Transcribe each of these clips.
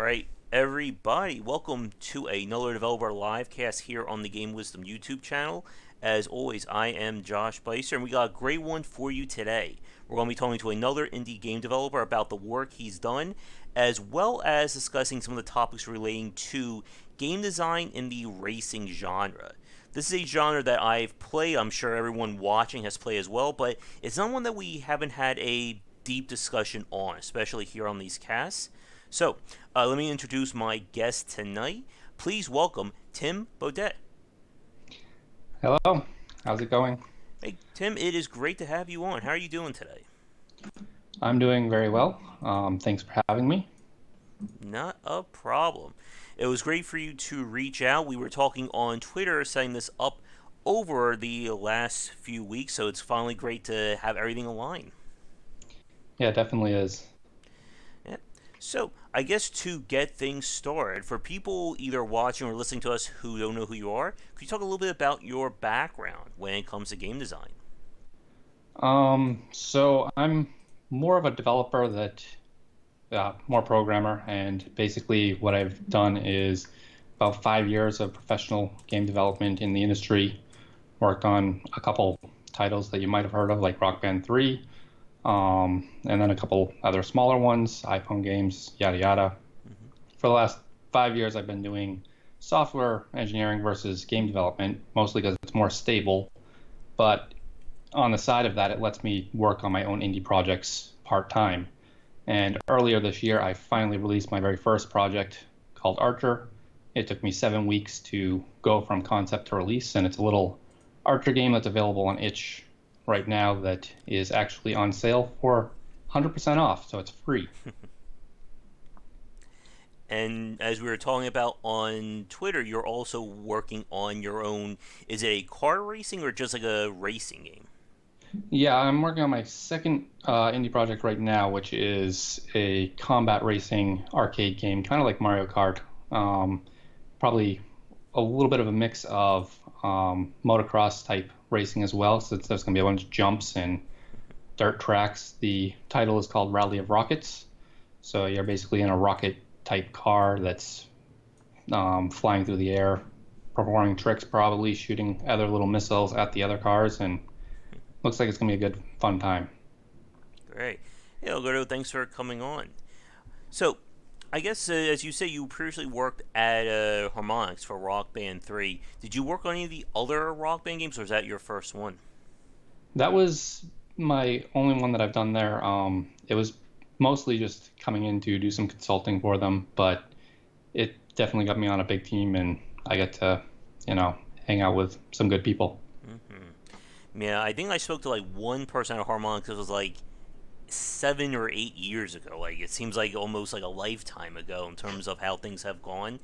right, everybody, welcome to another Developer Livecast here on the Game Wisdom YouTube channel. As always, I am Josh Beiser, and we got a great one for you today. We're going to be talking to another indie game developer about the work he's done, as well as discussing some of the topics relating to game design in the racing genre. This is a genre that I've played, I'm sure everyone watching has played as well, but it's not one that we haven't had a deep discussion on, especially here on these casts. So, let me introduce my guest tonight. Please welcome Tim Beaudet. Hello, how's it going? Hey, Tim, it is great to have you on. How are you doing today? I'm doing very well. Thanks for having me. Not a problem. It was great for you to reach out. We were talking on Twitter, setting this up over the last few weeks, so it's finally great to have everything aligned. Yeah, it definitely is. Yeah. So, I guess to get things started, for people either watching or listening to us who don't know who you are, could you talk a little bit about your background when it comes to game design? So I'm more of a developer more programmer, and basically what I've done is about 5 years of professional game development in the industry. Worked on a couple titles that you might have heard of, like Rock Band 3, and then a couple other smaller ones, iPhone games, yada yada. Mm-hmm. For the last 5 years, I've been doing software engineering versus game development, mostly because it's more stable. But on the side of that, it lets me work on my own indie projects part time. And earlier this year, I finally released my very first project called Archer. It took me 7 weeks to go from concept to release, and it's a little Archer game that's available on itch right now that is actually on sale for 100% off, so it's free. And as we were talking about on Twitter, you're also working on your own. Is it a car racing or just like a racing game? Yeah, I'm working on my second indie project right now, which is a combat racing arcade game, kind of like Mario Kart. Um, Probably a little bit of a mix of motocross type racing as well, since there's going to be a bunch of jumps and dirt tracks. The title is called Rally of Rockets. So you're basically in a rocket type car that's flying through the air, performing tricks, probably shooting other little missiles at the other cars, and looks like it's going to be a good, fun time. Great. Hey, Alberto, thanks for coming on. So, I guess as you say, you previously worked at Harmonix for Rock Band 3. Did you work on any of the other Rock Band games, or was that your first one? That was my only one that I've done there. It was mostly just coming in to do some consulting for them, but it definitely got me on a big team, and I get to, hang out with some good people. Yeah, I think I spoke to like one person at Harmonix. It was like 7 or 8 years ago. Like it seems like almost like a lifetime ago in terms of how things have gone.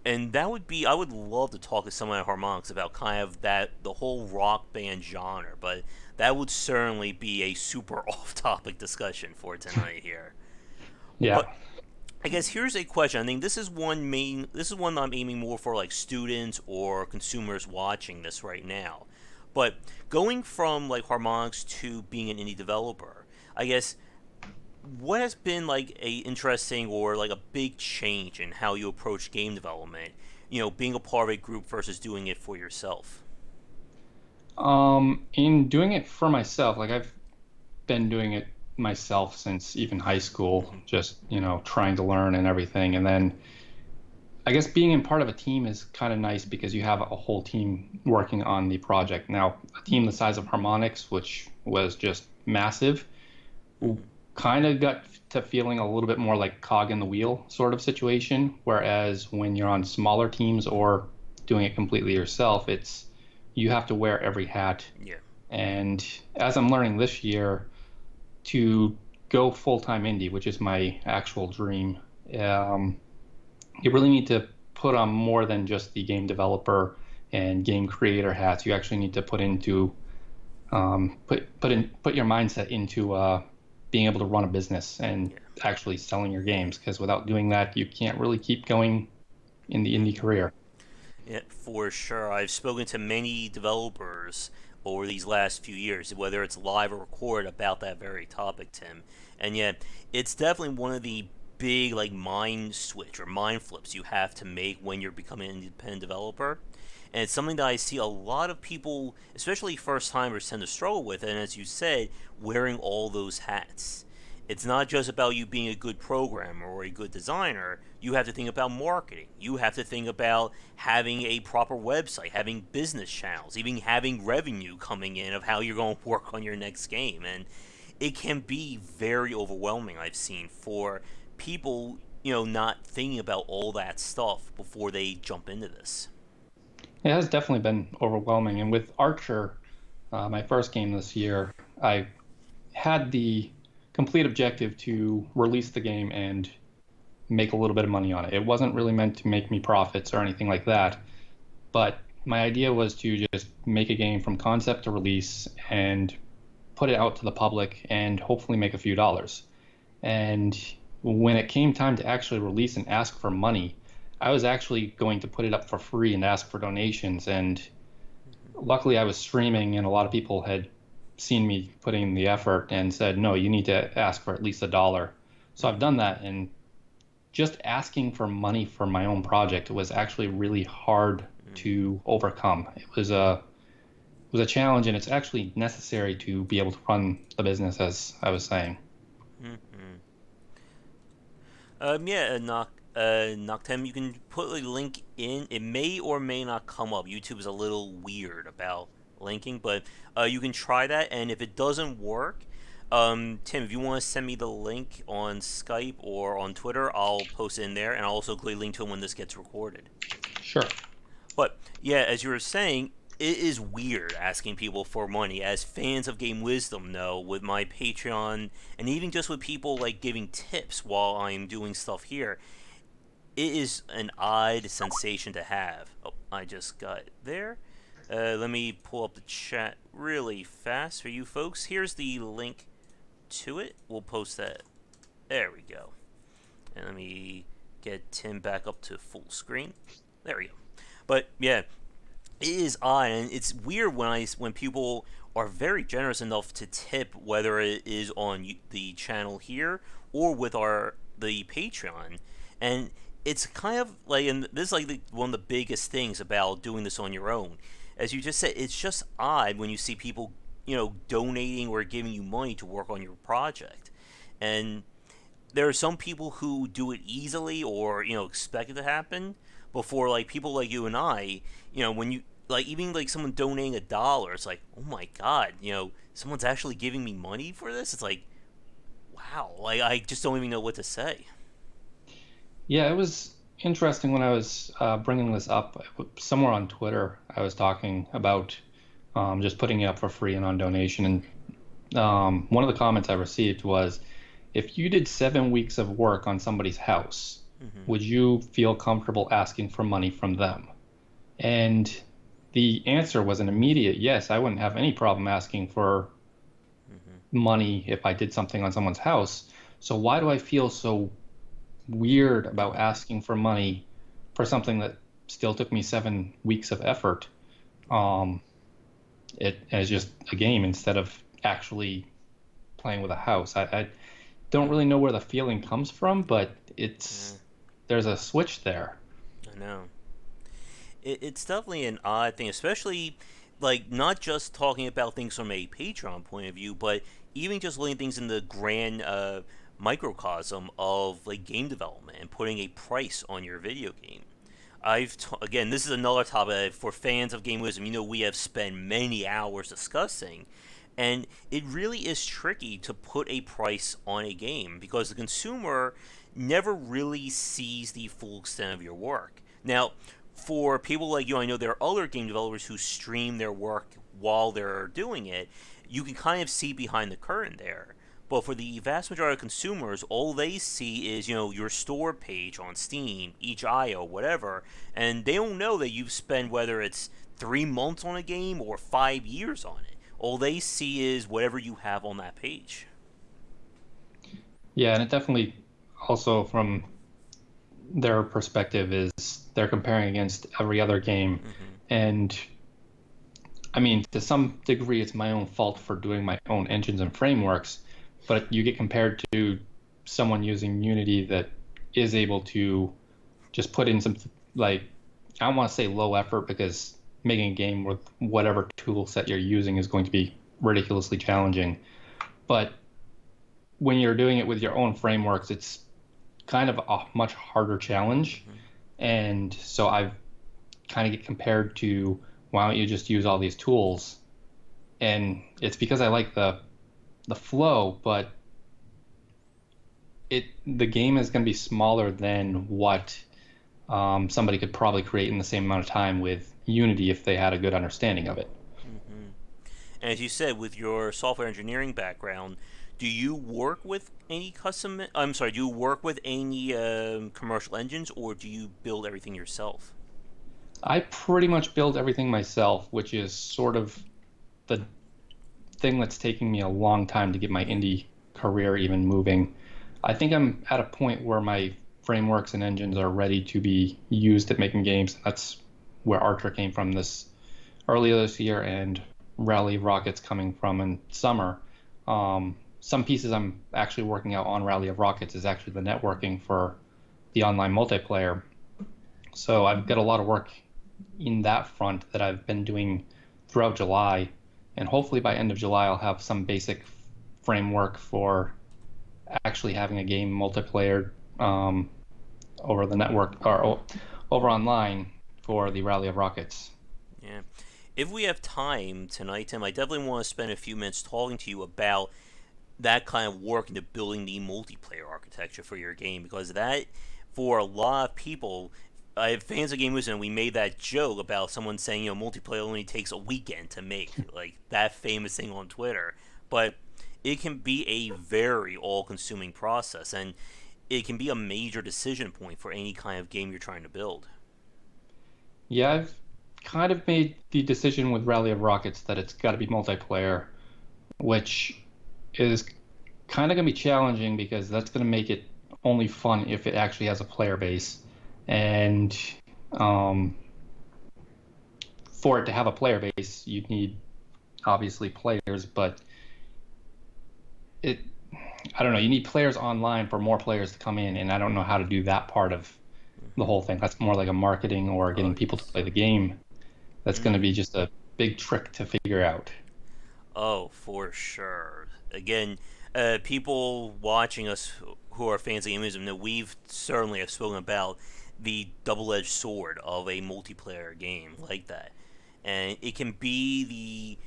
And that would be, I would love to talk to someone at Harmonix about kind of that, the whole rock band genre, but that would certainly be a super off topic discussion for tonight here. Yeah. But I guess here's a question. I think this is one that I'm aiming more for like students or consumers watching this right now. But going from like Harmonix to being an indie developer, I guess what has been like a interesting or like a big change in how you approach game development? Being a part of a group versus doing it for yourself. In doing it for myself, like I've been doing it myself since even high school, Hmm. just, trying to learn and everything. And then I guess being in part of a team is kind of nice because you have a whole team working on the project. Now, a team the size of Harmonix, which was just massive, Hmm. kind of got to feeling a little bit more like cog in the wheel sort of situation. Whereas when you're on smaller teams or doing it completely yourself, it's you have to wear every hat. Yeah. And as I'm learning this year, to go full time indie, which is my actual dream, um, you really need to put on more than just the game developer and game creator hats. You actually need to put your mindset into being able to run a business and Yeah. actually selling your games. Because without doing that, you can't really keep going in the indie career. Yeah, for sure. I've spoken to many developers over these last few years, whether it's live or record, about that very topic, Tim. And yet, it's definitely one of the big like mind switch or mind flips you have to make when you're becoming an independent developer. And it's something that I see a lot of people, especially first timers, tend to struggle with. And as you said, wearing all those hats. It's not just about you being a good programmer or a good designer. You have to think about marketing. You have to think about having a proper website, having business channels, even having revenue coming in of how you're going to work on your next game. And it can be very overwhelming, I've seen, for people, not thinking about all that stuff before they jump into this. It has definitely been overwhelming. And with Archer, my first game this year, I had the complete objective to release the game and make a little bit of money on it. It wasn't really meant to make me profits or anything like that, but my idea was to just make a game from concept to release and put it out to the public and hopefully make a few dollars. And when it came time to actually release and ask for money, I was actually going to put it up for free and ask for donations. And luckily, I was streaming, and a lot of people had seen me putting in the effort and said, no, you need to ask for at least $1. So I've done that. And just asking for money for my own project was actually really hard to overcome. It was a challenge, and it's actually necessary to be able to run the business, as I was saying. Mm-hmm. Yeah, Noctem, you can put a link in. It may or may not come up. YouTube is a little weird about linking, but you can try that. And if it doesn't work, Tim, if you want to send me the link on Skype or on Twitter, I'll post it in there, and I'll also include a link to it when this gets recorded. Sure. But yeah, as you were saying, it is weird asking people for money. As fans of Game Wisdom know, with my Patreon, and even just with people like giving tips while I'm doing stuff here, it is an odd sensation to have. Oh, I just got it there. Let me pull up the chat really fast for you folks. Here's the link to it. We'll post that. There we go. And let me get Tim back up to full screen. There we go. But yeah, it is odd, and it's weird when people are very generous enough to tip, whether it is on the channel here or with the Patreon, and it's kind of like, and this is like one of the biggest things about doing this on your own, as you just said, it's just odd when you see people, donating or giving you money to work on your project, and there are some people who do it easily or expect it to happen before, like people like you and I, when you like even like someone donating $1, it's like, oh my god, someone's actually giving me money for this. It's like, wow, like I just don't even know what to say. Yeah, it was interesting when I was bringing this up somewhere on Twitter. I was talking about just putting it up for free and on donation. And one of the comments I received was, if you did 7 weeks of work on somebody's house, Mm-hmm. would you feel comfortable asking for money from them? And the answer was an immediate yes. I wouldn't have any problem asking for Mm-hmm. money if I did something on someone's house. So why do I feel so weird about asking for money for something that still took me 7 weeks of effort? Um, it as just a game instead of actually playing with a house. I don't really know where the feeling comes from, but Yeah, there's a switch there. I know. It's definitely an odd thing, especially like not just talking about things from a Patreon point of view, but even just looking at things in the grand microcosm of like game development and putting a price on your video game. Again, this is another topic for fans of Game Wisdom. We have spent many hours discussing, and it really is tricky to put a price on a game because the consumer never really sees the full extent of your work. Now, for people like you, I know there are other game developers who stream their work while they're doing it. You can kind of see behind the curtain there. But for the vast majority of consumers, all they see is, your store page on Steam, each IO, whatever, and they don't know that you've spent, whether it's 3 months on a game or 5 years on it. All they see is whatever you have on that page. Yeah, and it definitely also from their perspective is they're comparing against every other game. Mm-hmm. And I mean, to some degree, it's my own fault for doing my own engines and frameworks, but you get compared to someone using Unity that is able to just put in some, like, I don't want to say low effort, because making a game with whatever tool set you're using is going to be ridiculously challenging. But when you're doing it with your own frameworks, it's kind of a much harder challenge. Hmm. And so I've kind of get compared to, why don't you just use all these tools? And it's because I like the flow, but the game is going to be smaller than what somebody could probably create in the same amount of time with Unity if they had a good understanding of it. Hmm. And as you said, with your software engineering background, do you work with any custom? I'm sorry, do you work with any commercial engines, or do you build everything yourself? I pretty much build everything myself, which is sort of the thing that's taking me a long time to get my indie career even moving. I think I'm at a point where my frameworks and engines are ready to be used at making games. That's where Archer came from this earlier this year, and Rally of Rockets coming from in summer. Some pieces I'm actually working out on Rally of Rockets is actually the networking for the online multiplayer. So I've got a lot of work in that front that I've been doing throughout July, and hopefully by end of July I'll have some basic framework for actually having a game multiplayer um, over the network, or over online, for the Rally of Rockets. Yeah. If we have time tonight, Tim, I definitely want to spend a few minutes talking to you about that kind of work into building the multiplayer architecture for your game, because that, for a lot of people, I have fans of Game Wisdom, and we made that joke about someone saying, multiplayer only takes a weekend to make, like that famous thing on Twitter. But it can be a very all consuming process, and it can be a major decision point for any kind of game you're trying to build. Yeah, I've kind of made the decision with Rally of Rockets that it's got to be multiplayer, which is kind of going to be challenging because that's going to make it only fun if it actually has a player base. And um, for it to have a player base, you'd need obviously players, but it, I don't know, you need players online for more players to come in, and I don't know how to do that part of the Hmm. whole thing. That's more like a marketing or Oh, getting people to yes. play the game. That's going to Mm. be just a big trick to figure out. Oh, for sure. Again, people watching us who are fans of gameism know we've certainly have spoken about the double-edged sword of a multiplayer game like that, and it can be the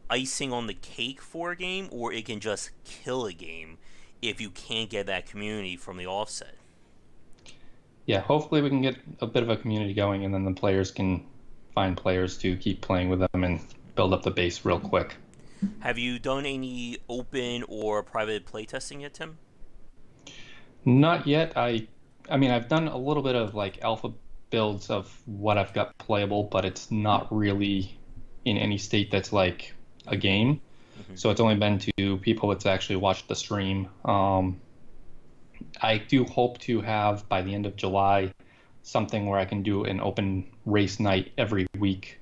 icing on the cake for a game, or it can just kill a game if you can't get that community from the offset. Yeah, hopefully we can get a bit of a community going, and then the players can find players to keep playing with them and build up the base real quick. Have you done any open or private playtesting yet, Tim? Not yet. I mean, I've done a little bit of like alpha builds of what I've got playable, but it's not really in any state that's like a Mm-hmm. game. Mm-hmm. So it's only been to people that's actually watched the stream. I do hope to have by the end of July something where I can do an open race night every week,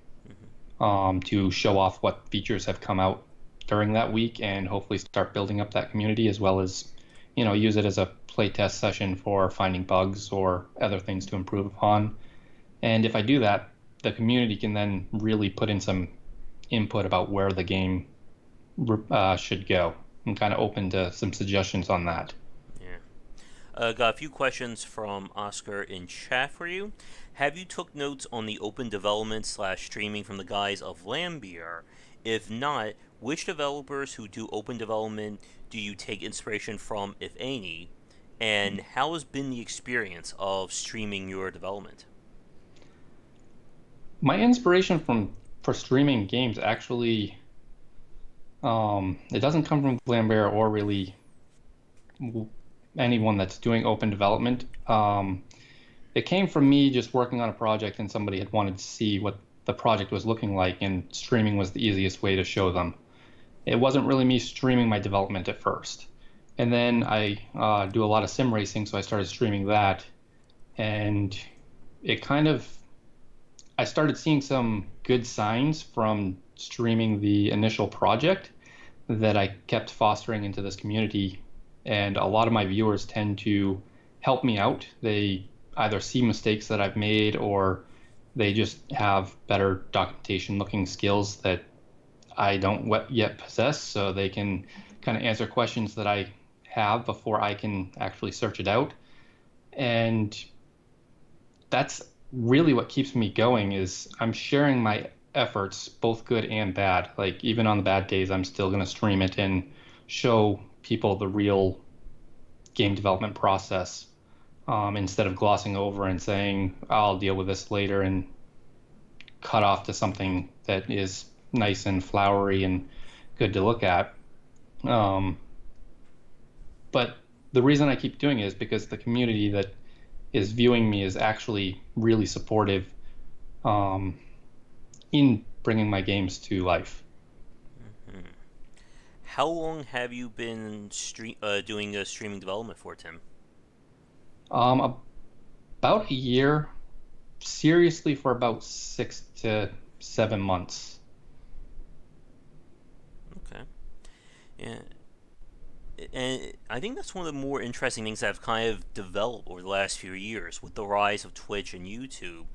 Mm-hmm. to show off what features have come out during that week, and hopefully start building up that community, as well as, use it as a playtest session for finding bugs or other things to improve upon. And if I do that, the community can then really put in some input about where the game should go. I'm kind of open to some suggestions on that. Yeah. Got a few questions from Oscar in chat for you. Have you took notes on the open development slash streaming from the guys of Lambier? If not, which developers who do open development do you take inspiration from, if any? And how has been the experience of streaming your development? My inspiration for streaming games actually, it doesn't come from Lambert or really anyone that's doing open development. It came from me just working on a project, and somebody had wanted to see what the project was looking like, and streaming was the easiest way to show them. It wasn't really me streaming my development at first. And then I do a lot of sim racing, so I started streaming that. And it kind of, I started seeing some good signs from streaming the initial project that I kept fostering into this community. and a lot of my viewers tend to help me out. They either see mistakes that I've made, or they just have better documentation looking skills that I don't yet possess, so they can kind of answer questions that I have before I can actually search it out. And that's really what keeps me going, is I'm sharing my efforts, both good and bad. Like even on the bad days, I'm still going to stream it and show people the real game development process, instead of glossing over and saying I'll deal with this later and cut off to something that is nice and flowery and good to look at. Um, but the reason I keep doing it is because the community that is viewing me is actually really supportive, um, in bringing my games to life. Hmm. How long have you been doing streaming development for, Tim? About a year, seriously for about 6 to 7 months. Okay. Yeah. And I think that's one of the more interesting things that have kind of developed over the last few years with the rise of Twitch and YouTube,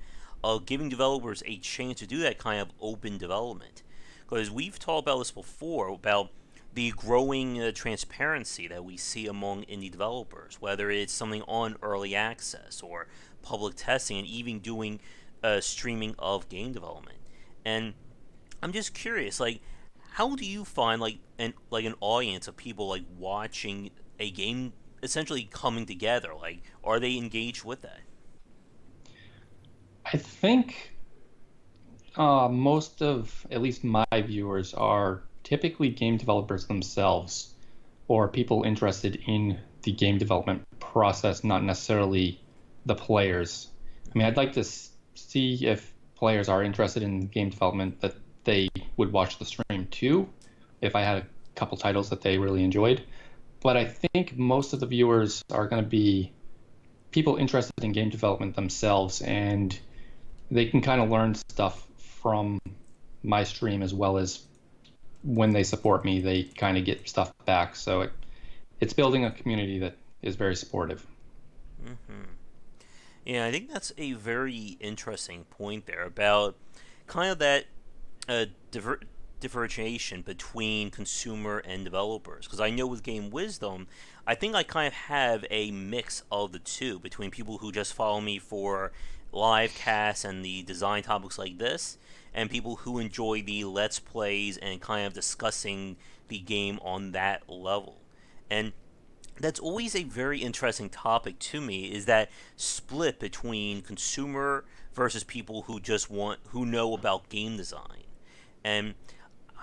giving developers a chance to do that kind of open development. Because we've talked about this before about the growing transparency that we see among indie developers, whether it's something on early access or public testing, and even doing streaming of game development. And I'm just curious, like, how do you find like an audience of people like watching a game essentially coming together? Like, are they engaged with that? I think most of at least my viewers are typically game developers themselves, or people interested in the game development process, not necessarily the players. I mean, I'd like to see if players are interested in game development, that they would watch the stream too, if I had a couple titles that they really enjoyed. But I think most of the viewers are going to be people interested in game development themselves, and they can kind of learn stuff from my stream, as well as when they support me, they kind of get stuff back. So it's building a community that is very supportive. Hmm. Yeah, I think that's a very interesting point there about kind of that uh, diver- differentiation between consumer and developers. Because I know with Game Wisdom, I think I kind of have a mix of the two between people who just follow me for live casts and the design topics like this, and people who enjoy the Let's Plays and kind of discussing the game on that level. And that's always a very interesting topic to me, is that split between consumer versus people who just who know about game design. And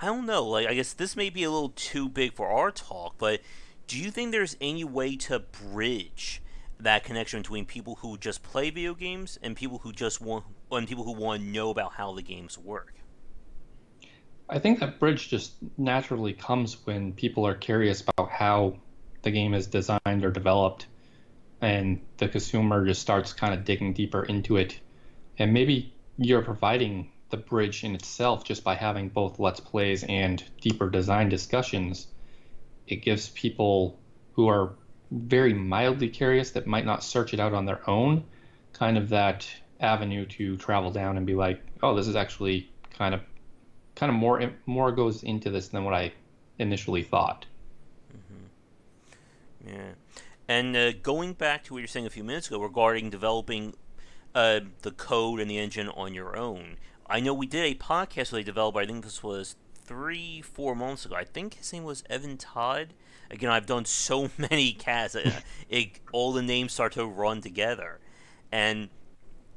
I don't know, like, I guess this may be a little too big for our talk, but do you think there's any way to bridge that connection between people who just play video games and people who just want and people who want to know about how the games work? I think that bridge just naturally comes when people are curious about how the game is designed or developed, and the consumer just starts kind of digging deeper into it. And maybe you're providing the bridge in itself just by having both Let's Plays and deeper design discussions. It gives people who are very mildly curious, that might not search it out on their own, kind of that avenue to travel down and be like, oh, this is actually kind of more goes into this than what I initially thought. Hmm. Yeah. And going back to what you were saying a few minutes ago regarding developing the code and the engine on your own. I know we did a podcast with a developer. I think this was 3, 4 months ago. I think his name was Evan Todd. Again, I've done so many casts, all the names start to run together, and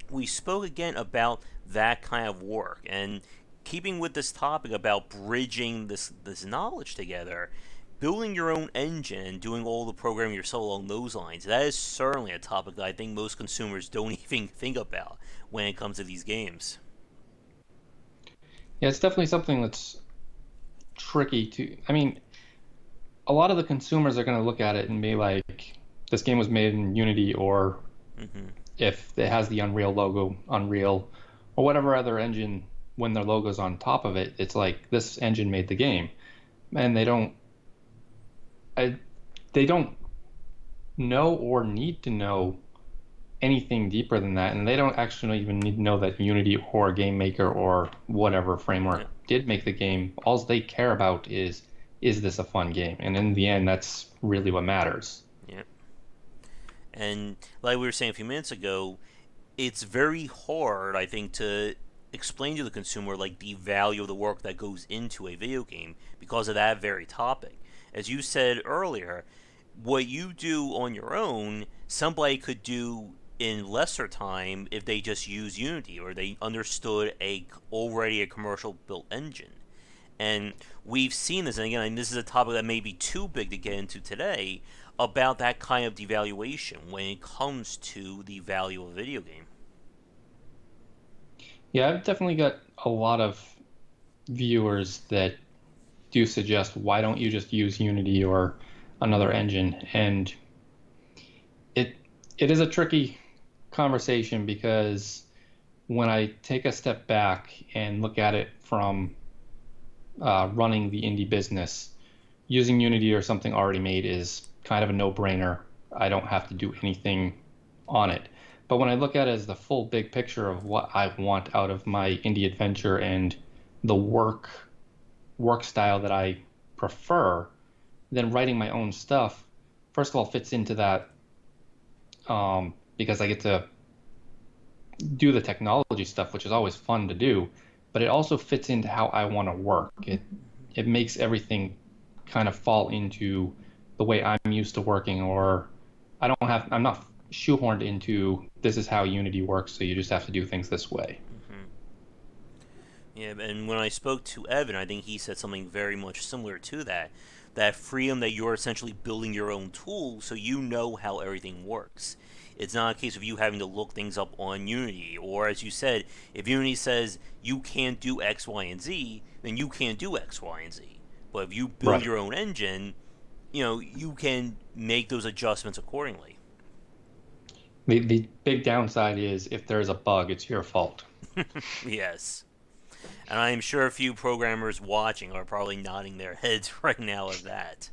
we spoke again about that kind of work and keeping with this topic about bridging this knowledge together. Building your own engine and doing all the programming yourself along those lines, that is certainly a topic that I think most consumers don't even think about when it comes to these games. Yeah, it's definitely something that's tricky to. I mean, a lot of the consumers are going to look at it and be like, this game was made in Unity, or Hmm. if it has the Unreal logo, Unreal, or whatever other engine, when their logo's on top of it, it's like this engine made the game. And I, they don't know or need to know anything deeper than that, and they don't actually even need to know that Unity or Game Maker or whatever Yeah, framework did make the game. All they care about is this a fun game? And in the end, that's really what matters. yeah. And like we were saying a few minutes ago, it's very hard, I think, to explain to the consumer like the value of the work that goes into a video game because of that very topic. As you said earlier, what you do on your own, somebody could do in lesser time if they just use Unity or they understood a already a commercial built engine. And we've seen this, and again, this is a topic that may be too big to get into today, about that kind of devaluation when it comes to the value of a video game. Yeah, I've definitely got a lot of viewers that do suggest why don't you just use Unity or another engine? And it it is a tricky conversation because when I take a step back and look at it from running the indie business, using Unity or something already made is kind of a no-brainer. I don't have to do anything on it. But when I look at it as the full big picture of what I want out of my indie adventure and the work style that I prefer, then writing my own stuff, first of all, fits into that because I get to do the technology stuff, which is always fun to do, but it also fits into how I want to work. It makes everything kind of fall into the way I'm used to working, or I'm not shoehorned into this is how Unity works, so you just have to do things this way. Hmm. Yeah, and when I spoke to Evan, I think he said something very much similar to that. That freedom that you're essentially building your own tools so you know how everything works. It's not a case of you having to look things up on Unity, or as you said, if Unity says you can't do X, Y, and Z, then you can't do X, Y, and Z. But if you build Right. your own engine, you can make those adjustments accordingly. The big downside is if there's a bug, it's your fault. Yes. And I am sure a few programmers watching are probably nodding their heads right now at that.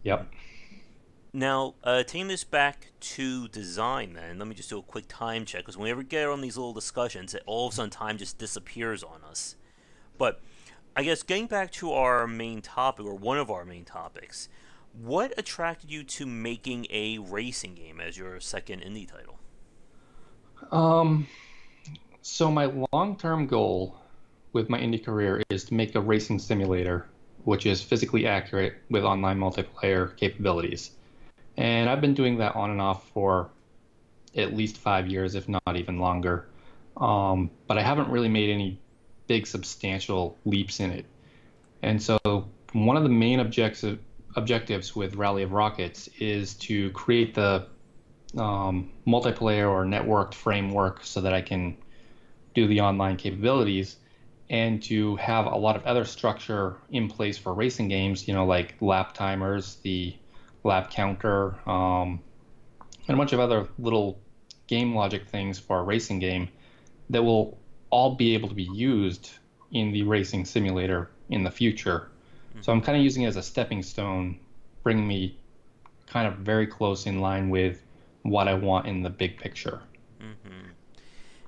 Yep. Now, taking this back to design, then, let me just do a quick time check because whenever we get on these little discussions, all of a sudden time just disappears on us. But I guess getting back to our main topic, or one of our main topics, what attracted you to making a racing game as your second indie title? Um, so my long-term goal with my indie career is to make a racing simulator which is physically accurate with online multiplayer capabilities. And I've been doing that on and off for at least 5 years, if not even longer. But I haven't really made any big substantial leaps in it. And so one of the main objectives with Rally of Rockets is to create the multiplayer or networked framework so that I can do the online capabilities and to have a lot of other structure in place for racing games, like lap timers, the lap counter, and a bunch of other little game logic things for a racing game that will all be able to be used in the racing simulator in the future. So I'm Mm-hmm. kind of using it as a stepping stone, bringing me kind of very close in line with what I want in the big picture. Mm-hmm.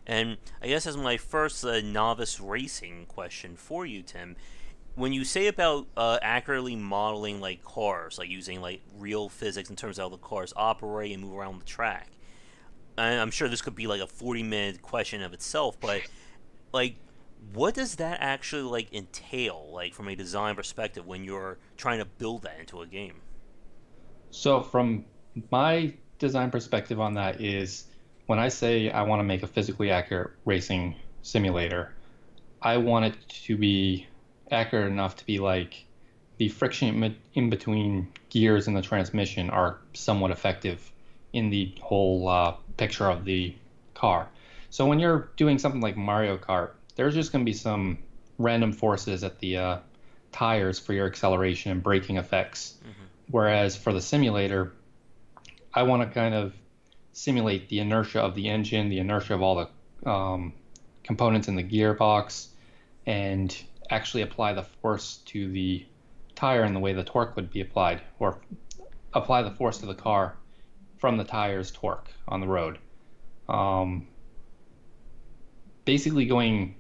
And I guess as my first novice racing question for you, Tim, when you say about accurately modeling like cars, like using like real physics in terms of how the cars operate and move around the track, and I'm sure this could be like a 40-minute question of itself, but like, what does that actually like entail, like from a design perspective, when you're trying to build that into a game? So from my design perspective on that is when I say I want to make a physically accurate racing simulator, I want it to be accurate enough to be like the friction in between gears in the transmission are somewhat effective in the whole picture of the car. So when you're doing something like Mario Kart, there's just going to be some random forces at the tires for your acceleration and braking effects. Mm-hmm. Whereas for the simulator, I want to kind of simulate the inertia of the engine, the inertia of all the components in the gearbox, and actually apply the force to the tire in the way the torque would be applied, or apply the force to the car from the tires torque on the road. Um, Basically going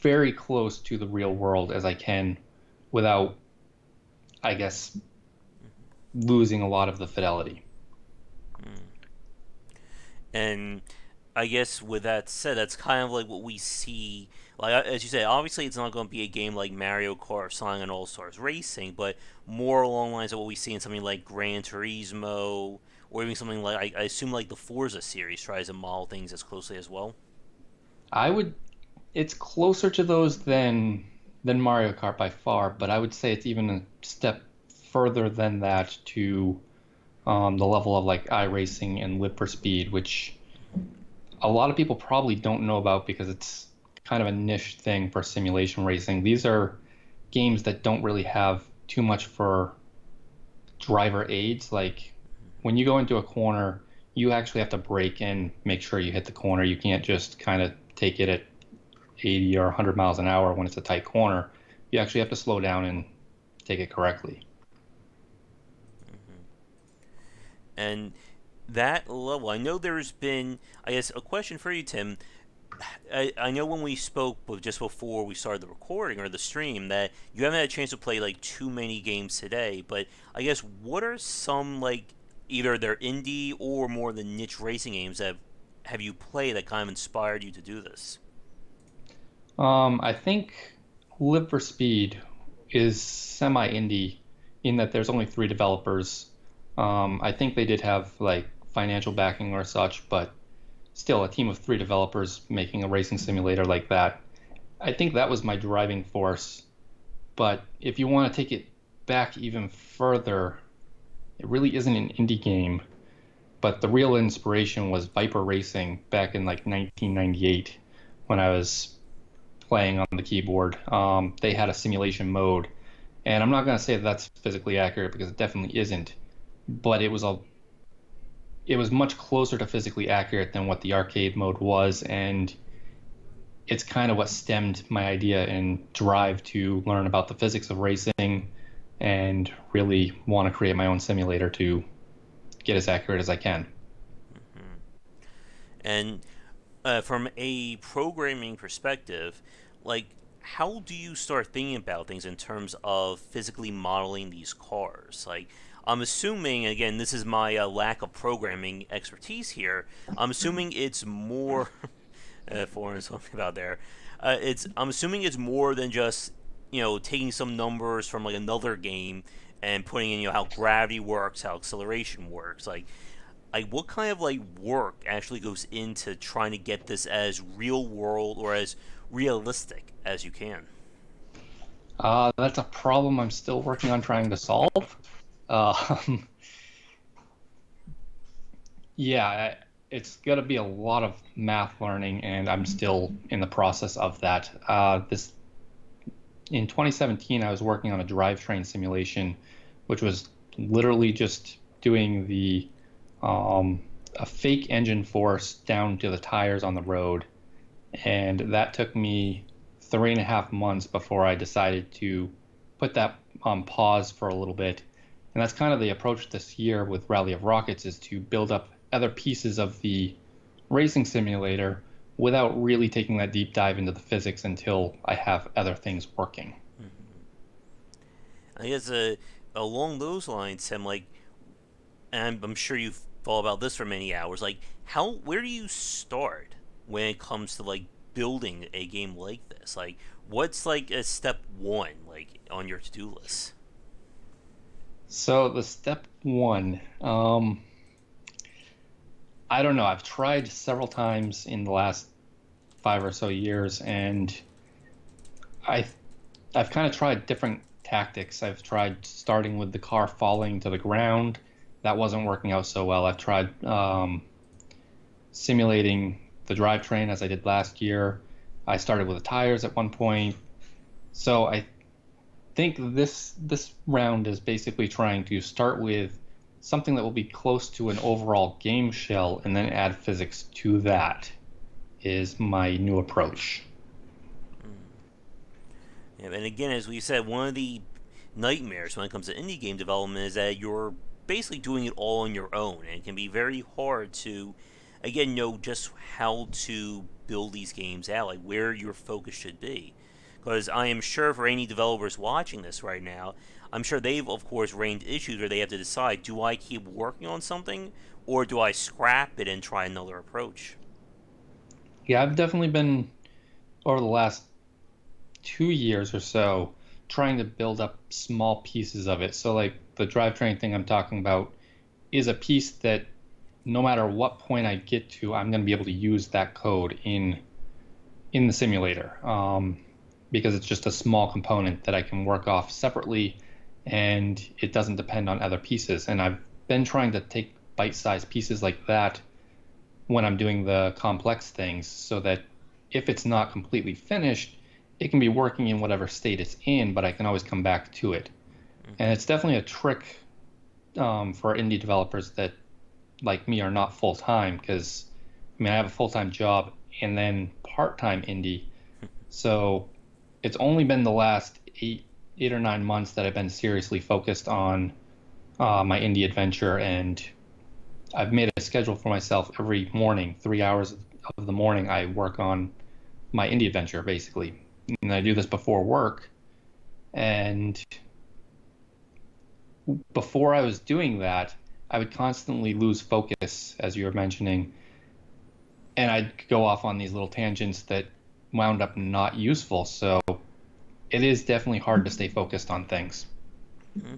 very close to the real world as I can without, I guess, losing a lot of the fidelity. Mm. And I guess with that said, that's kind of like what we see. Like as you said, obviously it's not going to be a game like Mario Kart, Sonic and All Stars Racing, but more along the lines of what we see in something like Gran Turismo, or even something like I assume like the Forza series tries to model things as closely as well. I would, it's closer to those than Mario Kart by far, but I would say it's even a step further than that to the level of like iRacing and Live for Speed, which a lot of people probably don't know about because it's kind of a niche thing for simulation racing. These are games that don't really have too much for driver aids. Like when you go into a corner, you actually have to brake and make sure you hit the corner. You can't just kind of take it at 80 or 100 miles an hour when it's a tight corner. You actually have to slow down and take it correctly. Hmm. And that level, I know there's been, I guess, a question for you, Tim. I know when we spoke just before we started the recording or the stream that you haven't had a chance to play like too many games today, but I guess what are some like either they're indie or more the niche racing games that have you played that kind of inspired you to do this? I think Live for Speed is semi-indie in that there's only three developers. I think they did have like financial backing or such, but still a team of three developers making a racing simulator like that. I think that was my driving force. But if you want to take it back even further, it really isn't an indie game. But the real inspiration was Viper Racing back in like 1998 when I was playing on the keyboard. They had a simulation mode, and I'm not going to say that that's physically accurate because it definitely isn't, but it was much closer to physically accurate than what the arcade mode was, and it's kind of what stemmed my idea and drive to learn about the physics of racing and really want to create my own simulator to get as accurate as I can. Hmm. And from a programming perspective, like how do you start thinking about things in terms of physically modeling these cars? Like I'm assuming, again, this is my lack of programming expertise here. I'm assuming it's more foreign something about there. It's I'm assuming it's more than just taking some numbers from like another game and putting in how gravity works, how acceleration works. Like what kind of like work actually goes into trying to get this as real world or as realistic as you can? That's a problem I'm still working on trying to solve. Um, yeah, it's going to be a lot of math learning, and I'm still in the process of that. This in 2017, I was working on a drivetrain simulation, which was literally just doing the a fake engine force down to the tires on the road, and that took me 3.5 months before I decided to put that on pause for a little bit. And that's kind of the approach this year with Rally of Rockets is to build up other pieces of the racing simulator without really taking that deep dive into the physics until I have other things working. Mm-hmm. I guess along those lines, Tim, like, and I'm sure you've thought about this for many hours. Like, where do you start when it comes to like building a game like this? Like, what's like a step one like on your to do list? So the step one, I don't know. I've tried several times in the last 5 or so years, and I I've kind of tried different tactics. I've tried starting with the car falling to the ground. That wasn't working out so well. I've tried simulating the drivetrain as I did last year. I started with the tires at one point. So I think this round is basically trying to start with something that will be close to an overall game shell and then add physics to that is my new approach. Mm. Yeah, and again, as we said, one of the nightmares when it comes to indie game development is that you're basically doing it all on your own, and it can be very hard to, again, know just how to build these games out, like where your focus should be. Because I am sure for any developers watching this right now, I'm sure they've, of course, ran into issues where they have to decide, do I keep working on something or do I scrap it and try another approach? Yeah, I've definitely been over the last 2 years or so trying to build up small pieces of it. So like the drivetrain thing I'm talking about is a piece that no matter what point I get to, I'm going to be able to use that code in the simulator, because it's just a small component that I can work off separately, and it doesn't depend on other pieces. And I've been trying to take bite-sized pieces like that when I'm doing the complex things, so that if it's not completely finished, it can be working in whatever state it's in, but I can always come back to it. And Hmm. it's definitely a trick, for indie developers that, like me, are not full time, because I mean I have a full time job and then part time indie. So it's only been the last 8 or 9 months that I've been seriously focused on my indie adventure, and I've made a schedule for myself every morning. 3 hours of the morning I work on my indie adventure basically, and I do this before work. And before I was doing that, I would constantly lose focus, as you were mentioning, and I'd go off on these little tangents that wound up not useful. So it is definitely hard to stay focused on things. Hmm.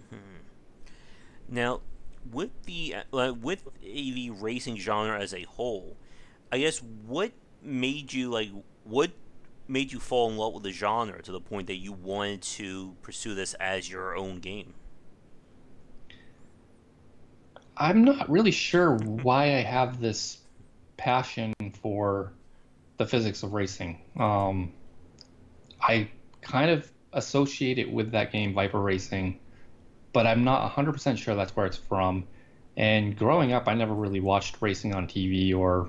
Now, with the racing genre as a whole, I guess what made you fall in love with the genre to the point that you wanted to pursue this as your own game? I'm not really sure why I have this passion for the physics of racing. I kind of associate it with that game, Viper Racing, but I'm not 100% sure that's where it's from. And growing up, I never really watched racing on TV or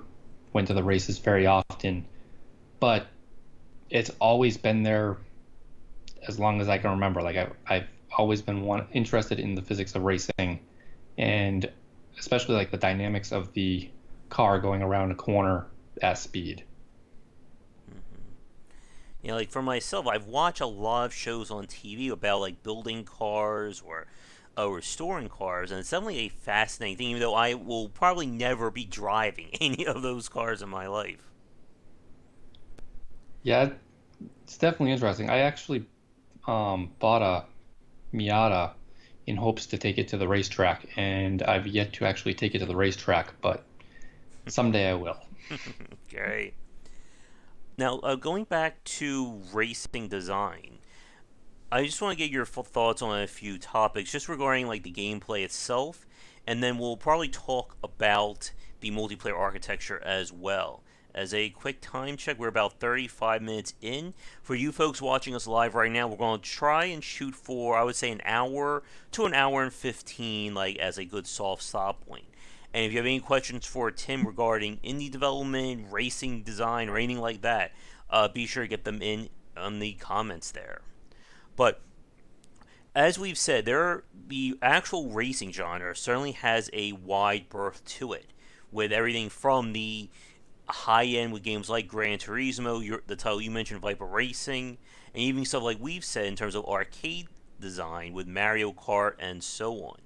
went to the races very often, but it's always been there as long as I can remember. Like I've always been interested in the physics of racing, and especially like the dynamics of the car going around a corner at speed. Hmm. Like for myself, I've watched a lot of shows on TV about like building cars or restoring cars, and it's definitely a fascinating thing. Even though I will probably never be driving any of those cars in my life. Yeah, it's definitely interesting. I actually bought a Miata in hopes to take it to the racetrack, and I've yet to actually take it to the racetrack, but someday I will. Okay. Now, going back to racing design, I just want to get your thoughts on a few topics, just regarding like the gameplay itself, and then we'll probably talk about the multiplayer architecture as well. As a quick time check, we're about 35 minutes in. For you folks watching us live right now, we're going to try and shoot for, I would say, an hour to an hour and 15, like as a good soft stop point. And if you have any questions for Tim regarding indie development, racing design, or anything like that, be sure to get them in on the comments there. But as we've said, the actual racing genre certainly has a wide berth to it, with everything from the high end with games like Gran Turismo, the title you mentioned, Viper Racing, and even stuff like we've said in terms of arcade design with Mario Kart and so on.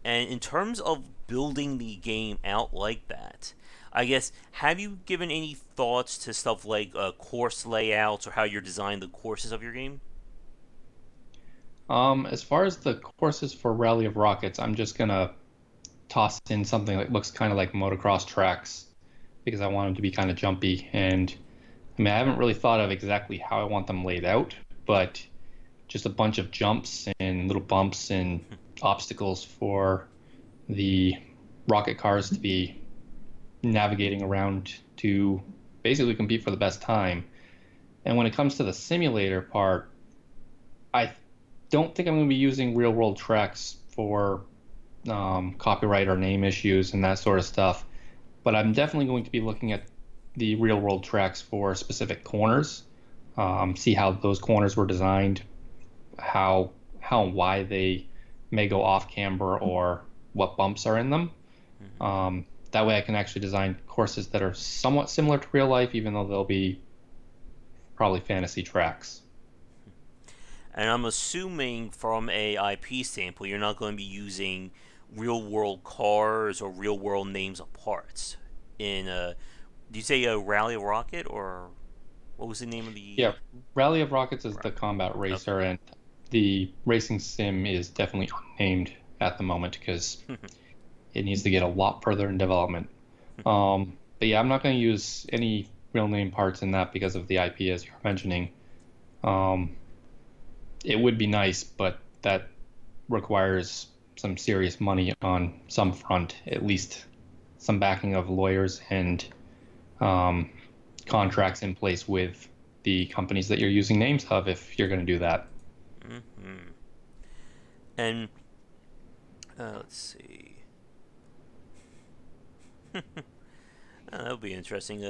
And in terms of building the game out like that, I guess, have you given any thoughts to stuff like course layouts or how you're designing the courses of your game? As far as the courses for Rally of Rockets, I'm just gonna toss in something that looks kind of like motocross tracks because I want them to be kind of jumpy. And I mean, I haven't really thought of exactly how I want them laid out, but just a bunch of jumps and little bumps and obstacles for the rocket cars to be navigating around to basically compete for the best time. And when it comes to the simulator part, I don't think I'm going to be using real world tracks for copyright or name issues and that sort of stuff. But I'm definitely going to be looking at the real world tracks for specific corners, see how those corners were designed, how and why they may go off camber or what bumps are in them. Hmm. That way I can actually design courses that are somewhat similar to real life, even though they'll be probably fantasy tracks. And I'm assuming from a IP standpoint, you're not going to be using real world cars or real world names of parts. In do you say a Rally Rocket or what was the name of Yeah, the? Rally of Rockets is the Right. combat Okay. racer, and the racing sim is definitely unnamed at the moment because it needs to get a lot further in development. But yeah, I'm not going to use any real name parts in that because of the IP, as you're mentioning. Um, it would be nice, but that requires some serious money on some front, at least some backing of lawyers and um, contracts in place with the companies that you're using names of if you're going to do that. Hmm. And let's see. That'll be interesting.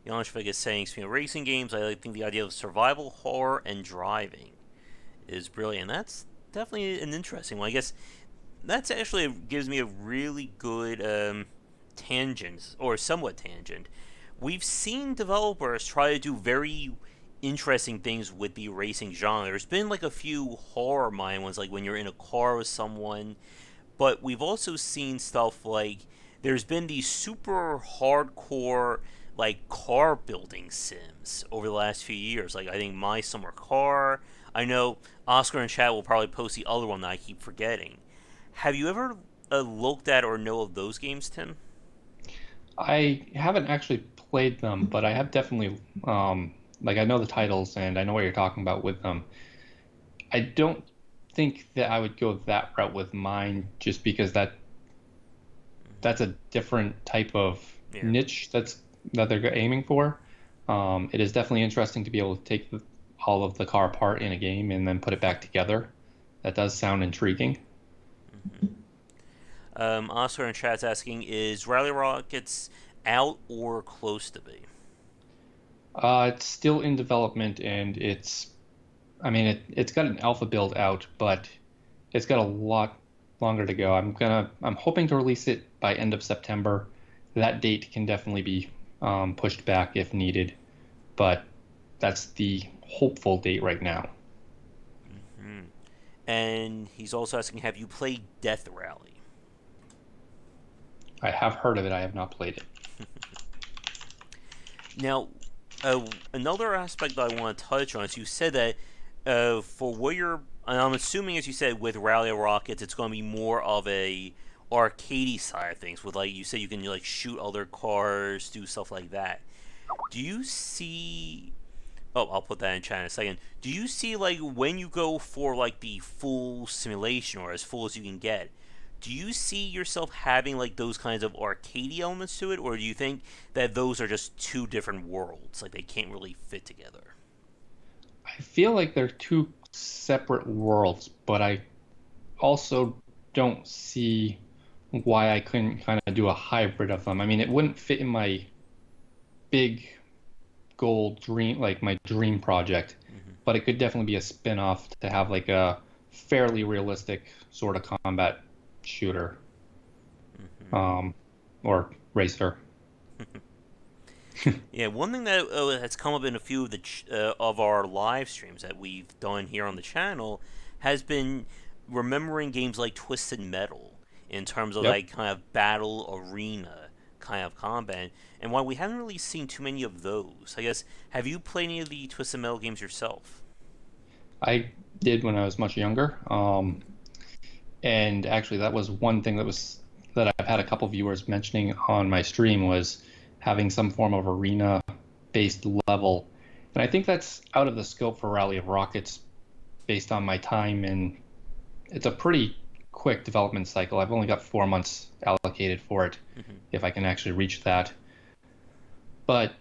Janusz Vega is saying, speaking of racing games, I think the idea of survival, horror, and driving is brilliant. That's definitely an interesting one. I guess that's actually gives me a really good tangent, or somewhat tangent. We've seen developers try to do very interesting things with the racing genre. There's been like a few horror mind ones, like when you're in a car with someone, but we've also seen stuff like there's been these super hardcore like car building sims over the last few years. Like I think My Summer Car. I know Oscar and Chad will probably post the other one that I keep forgetting. Have you ever looked at or know of those games, Tim? I haven't actually played them, but I have definitely like I know the titles and I know what you're talking about with them. I don't think that I would go that route with mine just because that's a different type of Yeah. niche that they're aiming for. It is definitely interesting to be able to take all of the car apart in a game and then put it back together. That does sound intriguing. Oscar in chat's asking, is Rally Rockets out or close to be? It's still in development and I mean, it's got an alpha build out, but it's got a lot longer to go. I'm hoping to release it by end of September. That date can definitely be pushed back if needed, but that's the hopeful date right now. Hmm. And he's also asking, have you played Death Rally? I have heard of it. I have not played it. Now, another aspect that I want to touch on is you said that for what you're, and I'm assuming as you said with Rally Rockets, it's going to be more of a arcadey side of things. With like you said, you can like shoot other cars, do stuff like that. Do you see? Oh, I'll put that in chat in a second. Do you see like when you go for like the full simulation or as full as you can get? Do you see yourself having like those kinds of arcade elements to it, or do you think that those are just two different worlds, like they can't really fit together? I feel like they're two separate worlds, but I also don't see why I couldn't kind of do a hybrid of them. I mean, it wouldn't fit in my big goal dream, like my dream project, Mm-hmm. but it could definitely be a spin-off to have like a fairly realistic sort of combat shooter, um, or racer. Yeah, one thing that has come up in a few of the of our live streams that we've done here on the channel has been remembering games like Twisted Metal in terms of Yep. like kind of battle arena kind of combat. And while we haven't really seen too many of those, I guess have you played any of the Twisted Metal games yourself? I did when I was much younger. And actually that was one thing that I've had a couple viewers mentioning on my stream was having some form of arena based level. And I think that's out of the scope for Rally of Rockets based on my time, and it's a pretty quick development cycle. I've only got 4 months allocated for it Mm-hmm. if I can actually reach that. But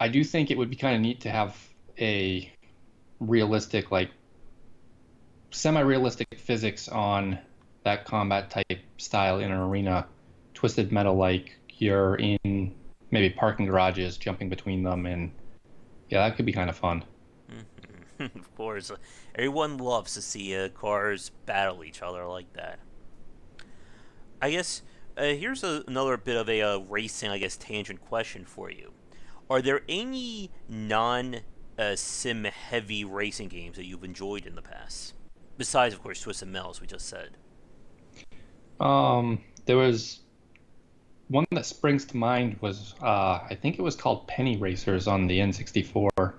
I do think it would be kind of neat to have a realistic, like semi-realistic physics on that combat type style in an arena, twisted metal like you're in maybe parking garages, jumping between them, and yeah, that could be kind of fun. Mm-hmm. Of course, everyone loves to see cars battle each other like that. I guess here's another bit of a racing, I guess, tangent question for you. Are there any non sim heavy racing games that you've enjoyed in the past? Besides, of course, Swiss and Mel, as we just said. There was one that springs to mind was I think it was called Penny Racers on the N64. Hmm.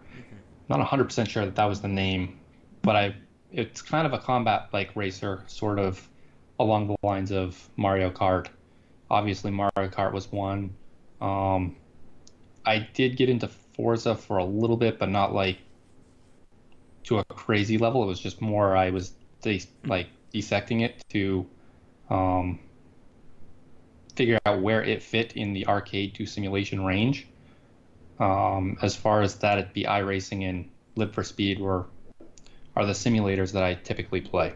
Not 100% sure that that was the name, but it's kind of a combat like racer, sort of along the lines of Mario Kart. Obviously, Mario Kart was one. Um, I did get into Forza for a little bit, but not like to a crazy level. It was just more I was like dissecting it to um, figure out where it fit in the arcade to simulation range. As far as that, it'd be iRacing and Live for Speed are the simulators that I typically play.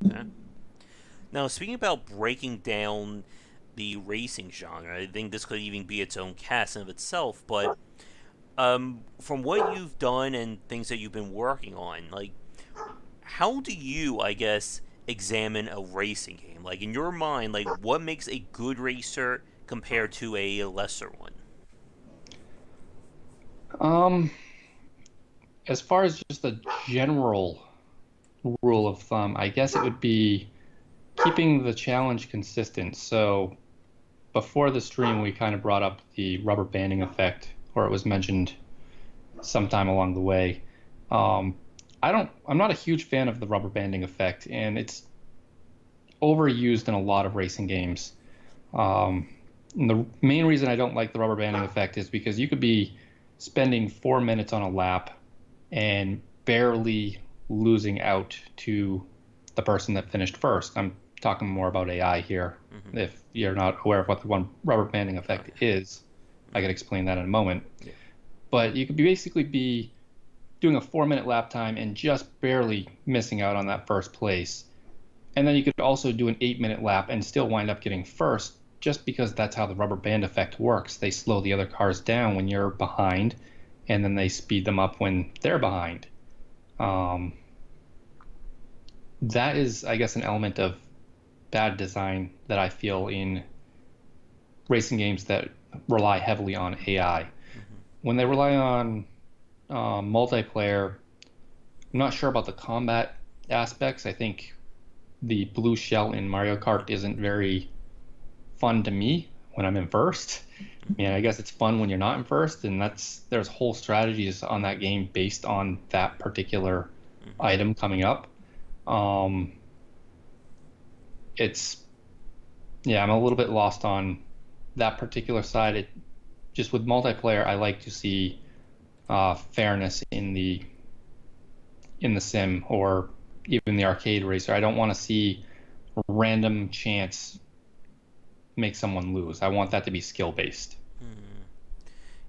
Okay. Now, speaking about breaking down the racing genre, I think this could even be its own cast in of itself. But from what you've done and things that you've been working on, like how do you, I guess, examine a racing game? Like in your mind, like what makes a good racer compared to a lesser one? Um, as far as just a general rule of thumb, I guess it would be keeping the challenge consistent. So before the stream, we kind of brought up the rubber banding effect, or it was mentioned sometime along the way. Um, I'm not a huge fan of the rubber banding effect, and it's overused in a lot of racing games. Um, and the main reason I don't like the rubber banding effect is because you could be spending 4 minutes on a lap and barely losing out to the person that finished first. I'm talking more about AI here. Mm-hmm. If you're not aware of what the one rubber banding Oh effect yeah. is, I could explain that in a moment. Yeah. But you could basically be doing a 4 minute lap time and just barely missing out on that first place. And then you could also do an 8 minute lap and still wind up getting first just because that's how the rubber band effect works. They slow the other cars down when you're behind, and then they speed them up when they're behind. Um, that is, I guess, an element of bad design that I feel in racing games that rely heavily on AI. Mm-hmm. When they rely on multiplayer, I'm not sure about the combat aspects. I think the blue shell in Mario Kart isn't very fun to me when I'm in first. I mean, Mm-hmm. I guess it's fun when you're not in first, and there's whole strategies on that game based on that particular Mm-hmm. item coming up. Um, it's yeah, I'm a little bit lost on that particular side. It just with multiplayer, I like to see fairness in the sim or even the arcade racer. I don't want to see random chance make someone lose. I want that to be skill based. Mm-hmm.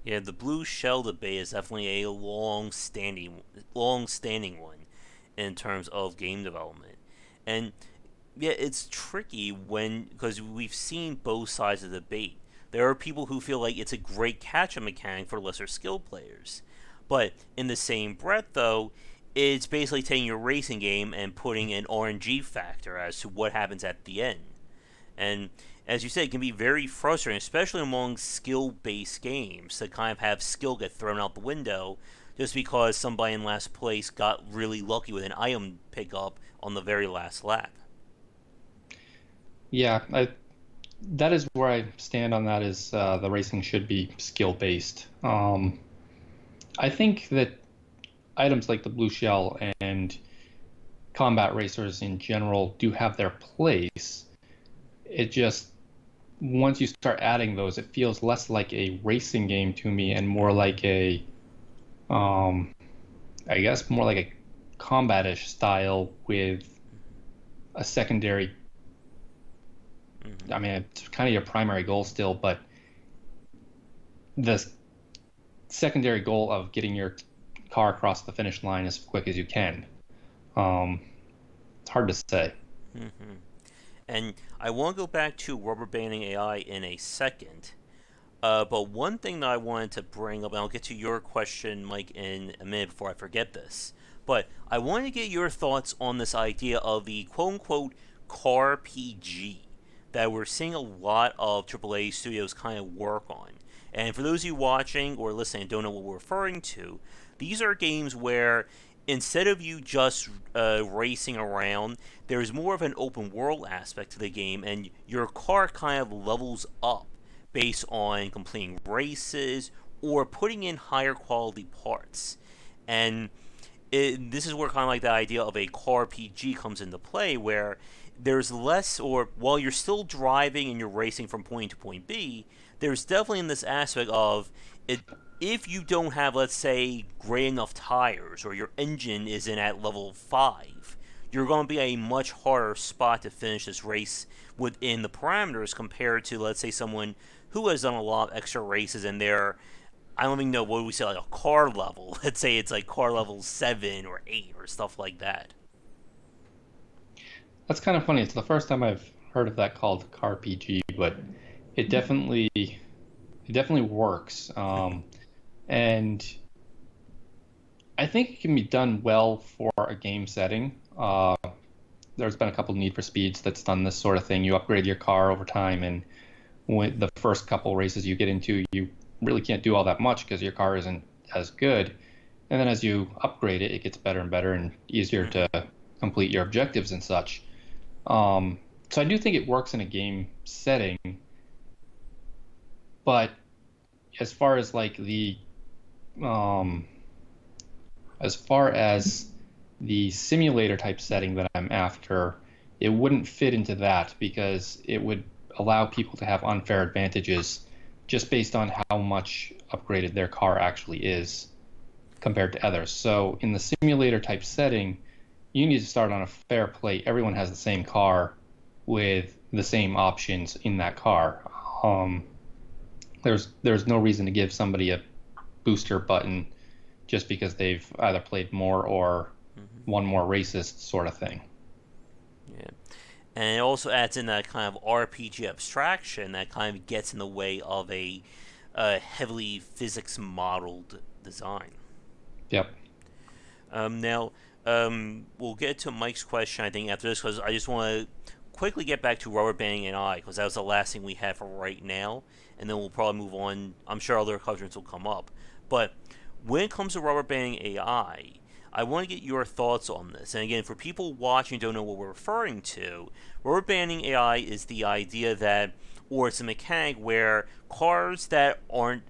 Yeah, the blue shell debate is definitely a long-standing one in terms of game development, and yeah, it's tricky when because we've seen both sides of the debate. There are people who feel like it's a great catch-up mechanic for lesser skilled players, but in the same breath, though, it's basically taking your racing game and putting an RNG factor as to what happens at the end. And as you said, it can be very frustrating, especially among skill-based games, to kind of have skill get thrown out the window just because somebody in last place got really lucky with an item pickup on the very last lap. Yeah, that is where I stand on that. Is the racing should be skill based. I think that items like the blue shell and combat racers in general do have their place. It just once you start adding those, it feels less like a racing game to me and more like a, um, I guess, more like a combatish style with a secondary. Mm-hmm. I mean, it's kind of your primary goal still, but the secondary goal of getting your car across the finish line as quick as you can. Um, it's hard to say. Mm-hmm. And I want to go back to rubber banding AI in a second. But one thing that I wanted to bring up, and I'll get to your question, Mike, in a minute before I forget this. But I wanted to get your thoughts on this idea of the quote unquote car PG that we're seeing a lot of AAA studios kind of work on. And for those of you watching or listening and don't know what we're referring to, these are games where instead of you just racing around, there's more of an open world aspect to the game, and your car kind of levels up based on completing races or putting in higher quality parts. And this is where kind of like the idea of a car RPG comes into play, where there's less, or while you're still driving and you're racing from point to point B, there's definitely in this aspect of it. If you don't have, let's say, gray enough tires, or your engine isn't at level 5, you're going to be a much harder spot to finish this race within the parameters compared to, let's say, someone who has done a lot of extra races and they're, I don't even know, what do we say, like a car level. Let's say it's like car level 7 or 8 or stuff like that. That's kind of funny. It's the first time I've heard of that called car PG, but it definitely works. And I think it can be done well for a game setting. There's been a couple Need for Speeds that's done this sort of thing. You upgrade your car over time, and when the first couple races you get into, you really can't do all that much because your car isn't as good. And then as you upgrade it, it gets better and better and easier Mm-hmm. to complete your objectives and such. So I do think it works in a game setting, but as far as like um, as far as the simulator type setting that I'm after, it wouldn't fit into that because it would allow people to have unfair advantages just based on how much upgraded their car actually is compared to others. So in the simulator type setting, you need to start on a fair plate. Everyone has the same car with the same options in that car. Um, there's no reason to give somebody a booster button just because they've either played more or Mm-hmm. won more races sort of thing. Yeah. And it also adds in that kind of RPG abstraction that kind of gets in the way of a heavily physics modeled design. Yep. Now, we'll get to Mike's question, I think, after this, because I just want to quickly get back to rubber banding AI, because that was the last thing we had for right now, and then we'll probably move on. I'm sure other questions will come up. But when it comes to rubber banding I want to get your thoughts on this. And again, for people watching who don't know what we're referring to, rubber banding AI is the idea that, or it's a mechanic where cars that aren't,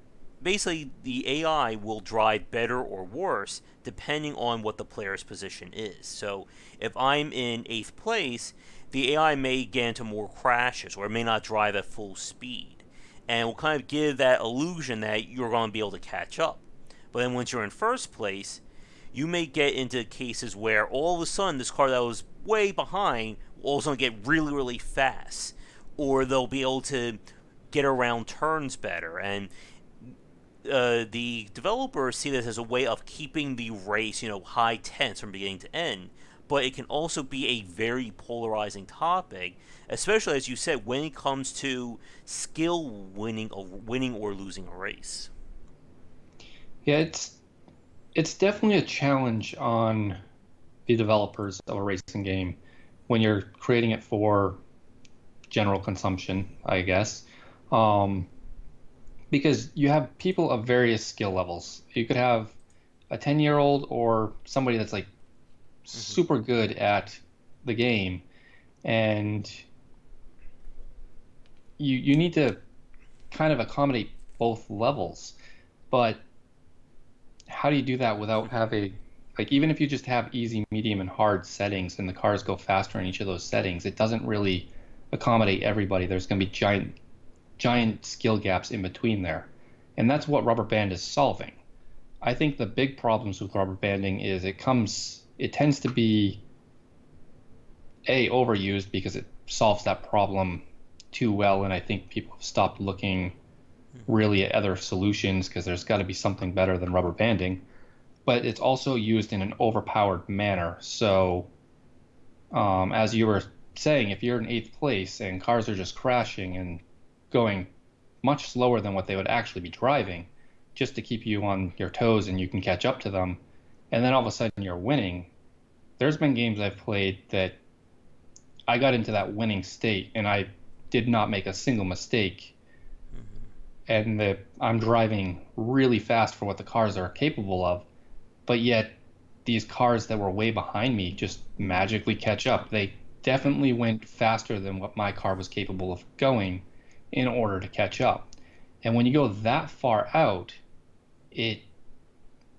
basically the AI will drive better or worse depending on what the player's position is. So if I'm in 8th place, the AI may get into more crashes or it may not drive at full speed. And it will kind of give that illusion that you're going to be able to catch up. But then once you're in first place, you may get into cases where all of a sudden this car that was way behind will all of a sudden get really, really fast. Or they'll be able to get around turns better. And the developers see this as a way of keeping the race, high tense from beginning to end. But it can also be a very polarizing topic, especially as you said, when it comes to skill winning or losing a race. Yeah, it's definitely a challenge on the developers of a racing game when you're creating it for general consumption, I guess. Um, because you have people of various skill levels. You could have a 10-year-old or somebody that's like Mm-hmm. super good at the game, and you need to kind of accommodate both levels. But how do you do that without having, like, even if you just have easy, medium, and hard settings and the cars go faster in each of those settings, it doesn't really accommodate everybody. There's going to be giant skill gaps in between there. And that's what rubber band is solving. I think the big problems with rubber banding is it tends to be overused because it solves that problem too well, and I think people have stopped looking really at other solutions because there's got to be something better than rubber banding. But it's also used in an overpowered manner. So, as you were saying, if you're in 8th place and cars are just crashing and going much slower than what they would actually be driving, just to keep you on your toes and you can catch up to them, and then all of a sudden you're winning. There's been games I've played that I got into that winning state and I did not make a single mistake, Hmm. and I'm driving really fast for what the cars are capable of, but yet these cars that were way behind me just magically catch up. They definitely went faster than what my car was capable of going in order to catch up. And when you go that far out, it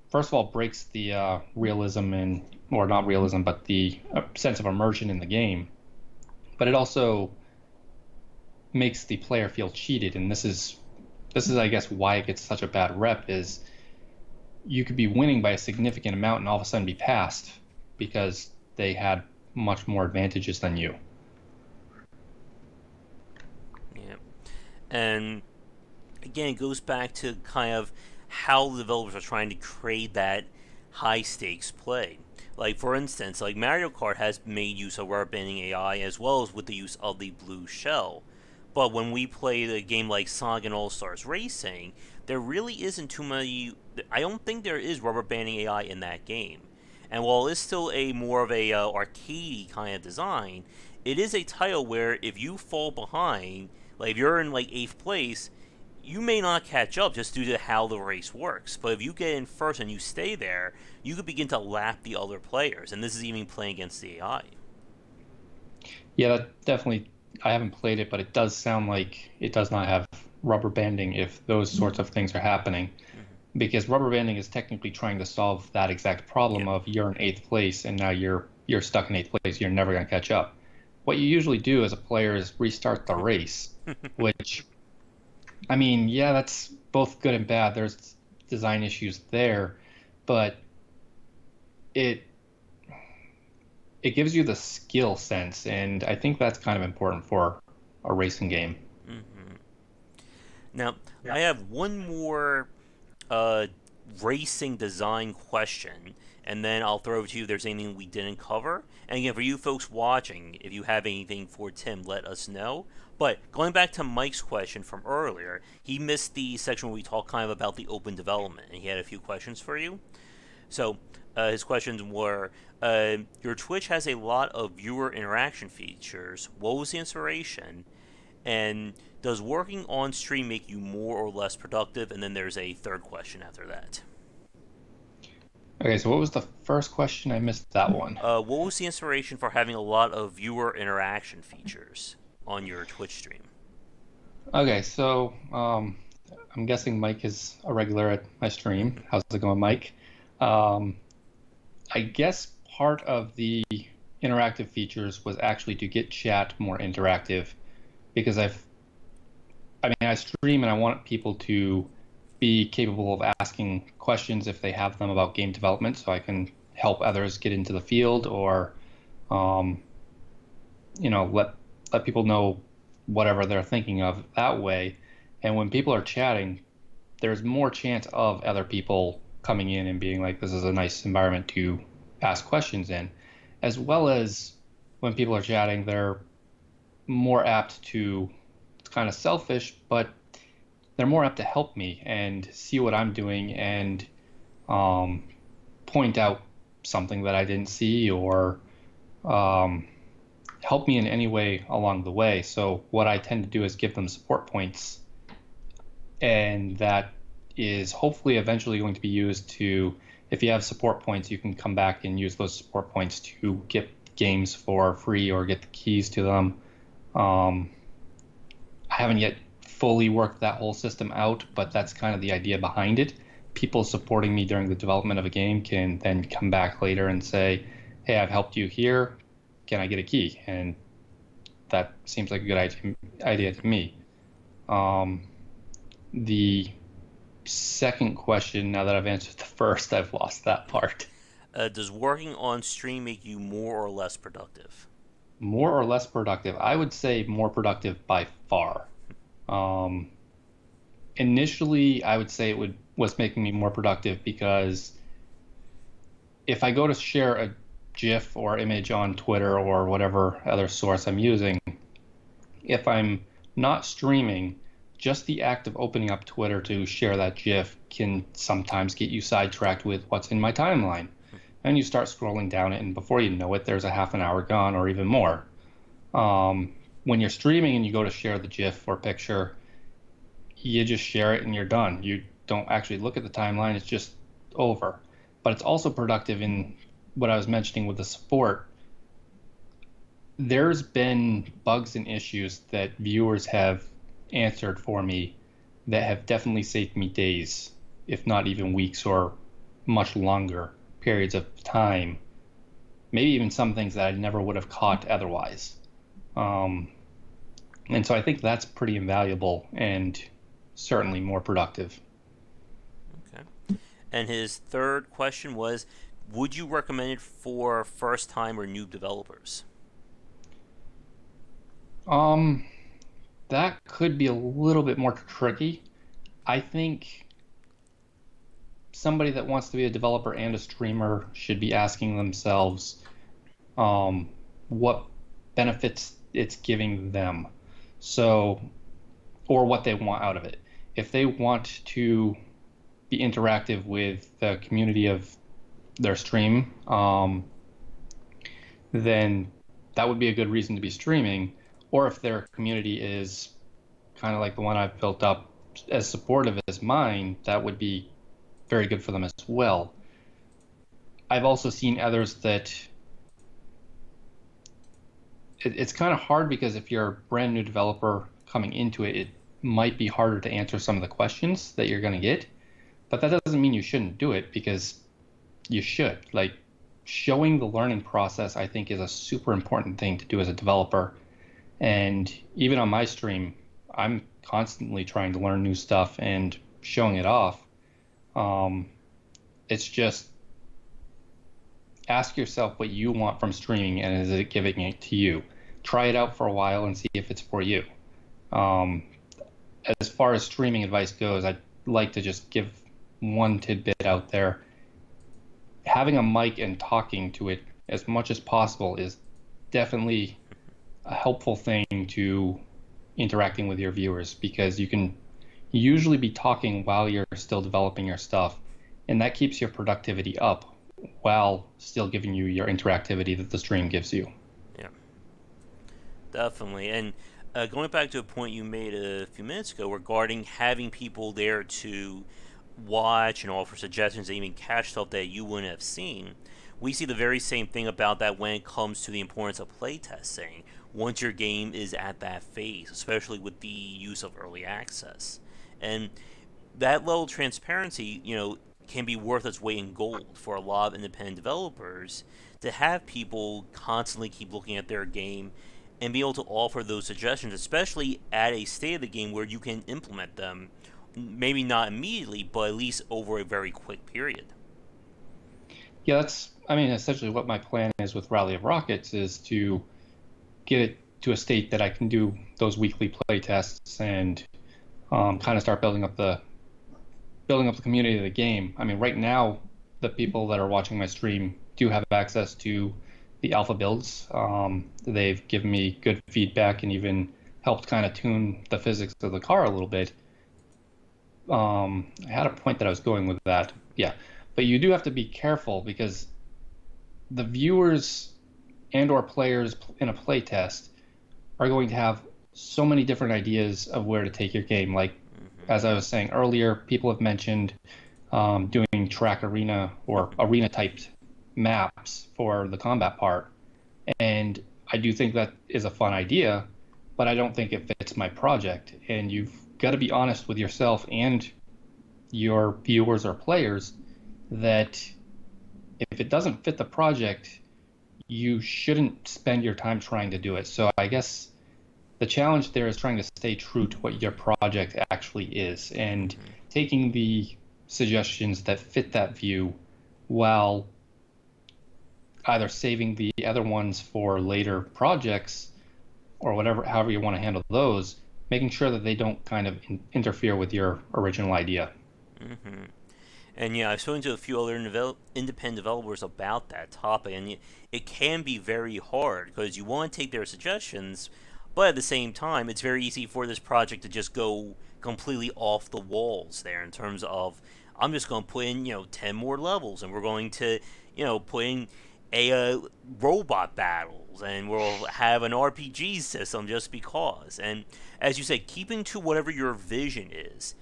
first of all breaks the realism and or not realism, but the sense of immersion in the game. But it also makes the player feel cheated, and this is I guess why it gets such a bad rep is you could be winning by a significant amount and all of a sudden be passed because they had much more advantages than you. Yeah. And again, it goes back to kind of how the developers are trying to create that high stakes play. Like for instance, like Mario Kart has made use of rubber banding AI as well as with the use of the blue shell. But when we play the game like Sonic and All Stars Racing, there really isn't too many. I don't think there is rubber banding AI in that game. And while it's still a more of a arcadey kind of design, it is a title where if you fall behind, like if you're in like eighth place, you may not catch up just due to how the race works. But if you get in first and you stay there, you could begin to lap the other players. And this is even playing against the AI. Yeah, that definitely. I haven't played it, but it does sound like it does not have rubber banding if those sorts of things are happening. Mm-hmm. Because rubber banding is technically trying to solve that exact problem Yep. of you're in eighth place and now you're stuck in eighth place. You're never going to catch up. What you usually do as a player is restart the race, which I mean, yeah, that's both good and bad. There's design issues there, but it it gives you the skill sense, and I think that's kind of important for a racing game. Mm-hmm. Now, I have one more uh, racing design question, and then I'll throw it to you if there's anything we didn't cover. And again, for you folks watching, if you have anything for Tim, let us know. But going back to Mike's question from earlier, he missed the section where we talked kind of about the open development, and he had a few questions for you. So his questions were your Twitch has a lot of viewer interaction features. What was the inspiration? And does working on stream make you more or less productive? And then there's a third question after that. Okay, so what was the first question? I missed that one. What was the inspiration for having a lot of viewer interaction features on your Twitch stream? Okay, so I'm guessing Mike is a regular at my stream. How's it going, Mike? Um, I guess part of the interactive features was actually to get chat more interactive because I mean, I stream and I want people to be capable of asking questions if they have them about game development, so I can help others get into the field or, um, let people know whatever they're thinking of that way. And when people are chatting, there's more chance of other people coming in and being like, this is a nice environment to ask questions in, as well as when people are chatting, they're more apt to, it's kind of selfish, but they're more apt to help me and see what I'm doing and um, point out something that I didn't see or um, help me in any way along the way. So what I tend to do is give them support points, and that is hopefully eventually going to be used to, if you have support points, you can come back and use those support points to get games for free or get the keys to them. Um, I haven't yet fully worked that whole system out, but that's kind of the idea behind it. People supporting me during the development of a game can then come back later and say, hey, I've helped you here. Can I get a key? And that seems like a good idea to me. Um, the second question, now that I've answered the first, I've lost that part. Does working on stream make you more or less productive? More or less productive? I would say more productive by far. Um, Initially, I would say it would was making me more productive because if I go to share a GIF or image on Twitter or whatever other source I'm using, if I'm not streaming, just the act of opening up Twitter to share that GIF can sometimes get you sidetracked with what's in my timeline. And you start scrolling down it, and before you know it, there's a half an hour gone or even more. Um, when you're streaming and you go to share the GIF or picture, you just share it and you're done. You don't actually look at the timeline, it's just over. But it's also productive in what I was mentioning with the support. There's been bugs and issues that viewers have answered for me that have definitely saved me days, if not even weeks or much longer periods of time. Maybe even some things that I never would have caught otherwise. Um, and so I think that's pretty invaluable and certainly more productive. Okay. And his third question was, would you recommend it for first time or noob developers? Um, that could be a little bit more tricky. I think somebody that wants to be a developer and a streamer should be asking themselves what benefits it's giving them. So, or what they want out of it. If they want to be interactive with the community of their stream, then that would be a good reason to be streaming. Or if their community is kind of like the one I've built up, as supportive as mine, that would be very good for them as well. I've also seen others that it's kind of hard because if you're a brand new developer coming into it, it might be harder to answer some of the questions that you're going to get. But that doesn't mean you shouldn't do it because you should. Like showing the learning process, I think, is a super important thing to do as a developer. And even on my stream, I'm constantly trying to learn new stuff and showing it off. Um, it's just ask yourself what you want from streaming and is it giving it to you? Try it out for a while and see if it's for you. Um, as far as streaming advice goes, I'd like to just give one tidbit out there. Having a mic and talking to it as much as possible is definitely a helpful thing to interacting with your viewers because you can usually be talking while you're still developing your stuff, and that keeps your productivity up while still giving you your interactivity that the stream gives you. Yeah, definitely. And going back to a point you made a few minutes ago regarding having people there to watch and offer suggestions and even catch stuff that you wouldn't have seen, we see the very same thing about that when it comes to the importance of playtesting once your game is at that phase, especially with the use of early access. And that level of transparency, can be worth its weight in gold for a lot of independent developers to have people constantly keep looking at their game and be able to offer those suggestions, especially at a state of the game where you can implement them, maybe not immediately, but at least over a very quick period. Yeah, I mean, essentially what my plan is with Rally of Rockets is to get it to a state that I can do those weekly play tests and kind of start building up the community of the game. I mean, right now, the people that are watching my stream do have access to the alpha builds. They've given me good feedback and even helped kind of tune the physics of the car a little bit. I had a point that I was going with that. Yeah, but you do have to be careful because the viewers and or players in a play test are going to have so many different ideas of where to take your game. Like Mm-hmm. as I was saying earlier, people have mentioned doing track arena or arena typed maps for the combat part, and I do think that is a fun idea, but I don't think it fits my project. And you've got to be honest with yourself and your viewers or players that if it doesn't fit the project, you shouldn't spend your time trying to do it. So I guess the challenge there is trying to stay true to what your project actually is and Mm-hmm. taking the suggestions that fit that view while either saving the other ones for later projects or whatever, however you want to handle those, making sure that they don't kind of interfere with your original idea. Mm-hmm. And yeah, I've spoken to a few other independent developers about that topic, and it can be very hard because you want to take their suggestions, but at the same time, it's very easy for this project to just go completely off the walls there in terms of I'm just going to put in 10 more levels, and we're going to put in a robot battles, and we'll have an RPG system just because. And as you said, keeping to whatever your vision is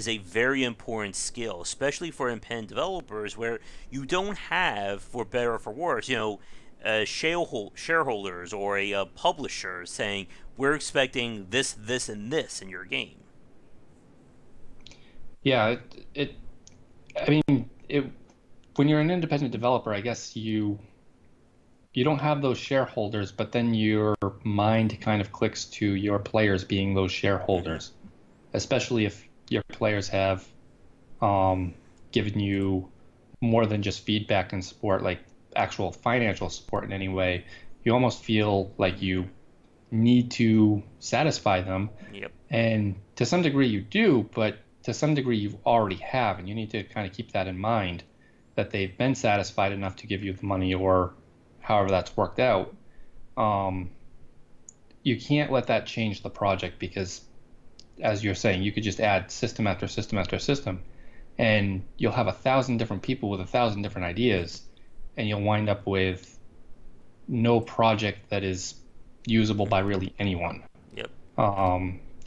a very important skill, especially for independent developers where you don't have, for better or for worse, shareholders or a publisher saying we're expecting this, this, and this in your game. Yeah, I mean, when you're an independent developer, I guess you don't have those shareholders, but then your mind kind of clicks to your players being those Mm-hmm. shareholders, especially if your players have um, given you more than just feedback and support, like actual financial support in any way. You almost feel like Mm-hmm. you need to satisfy them. Yep. And to some degree you do, but to some degree you already have, and you need to kind of keep that in mind that they've been satisfied enough to give you the money or however that's worked out. Um, you can't let that change the project because, as you're saying, you could just add system after system after system, and you'll have 1,000 different people with 1,000 different ideas, and you'll wind up with no project that is usable by Mm-hmm. really anyone. Yep.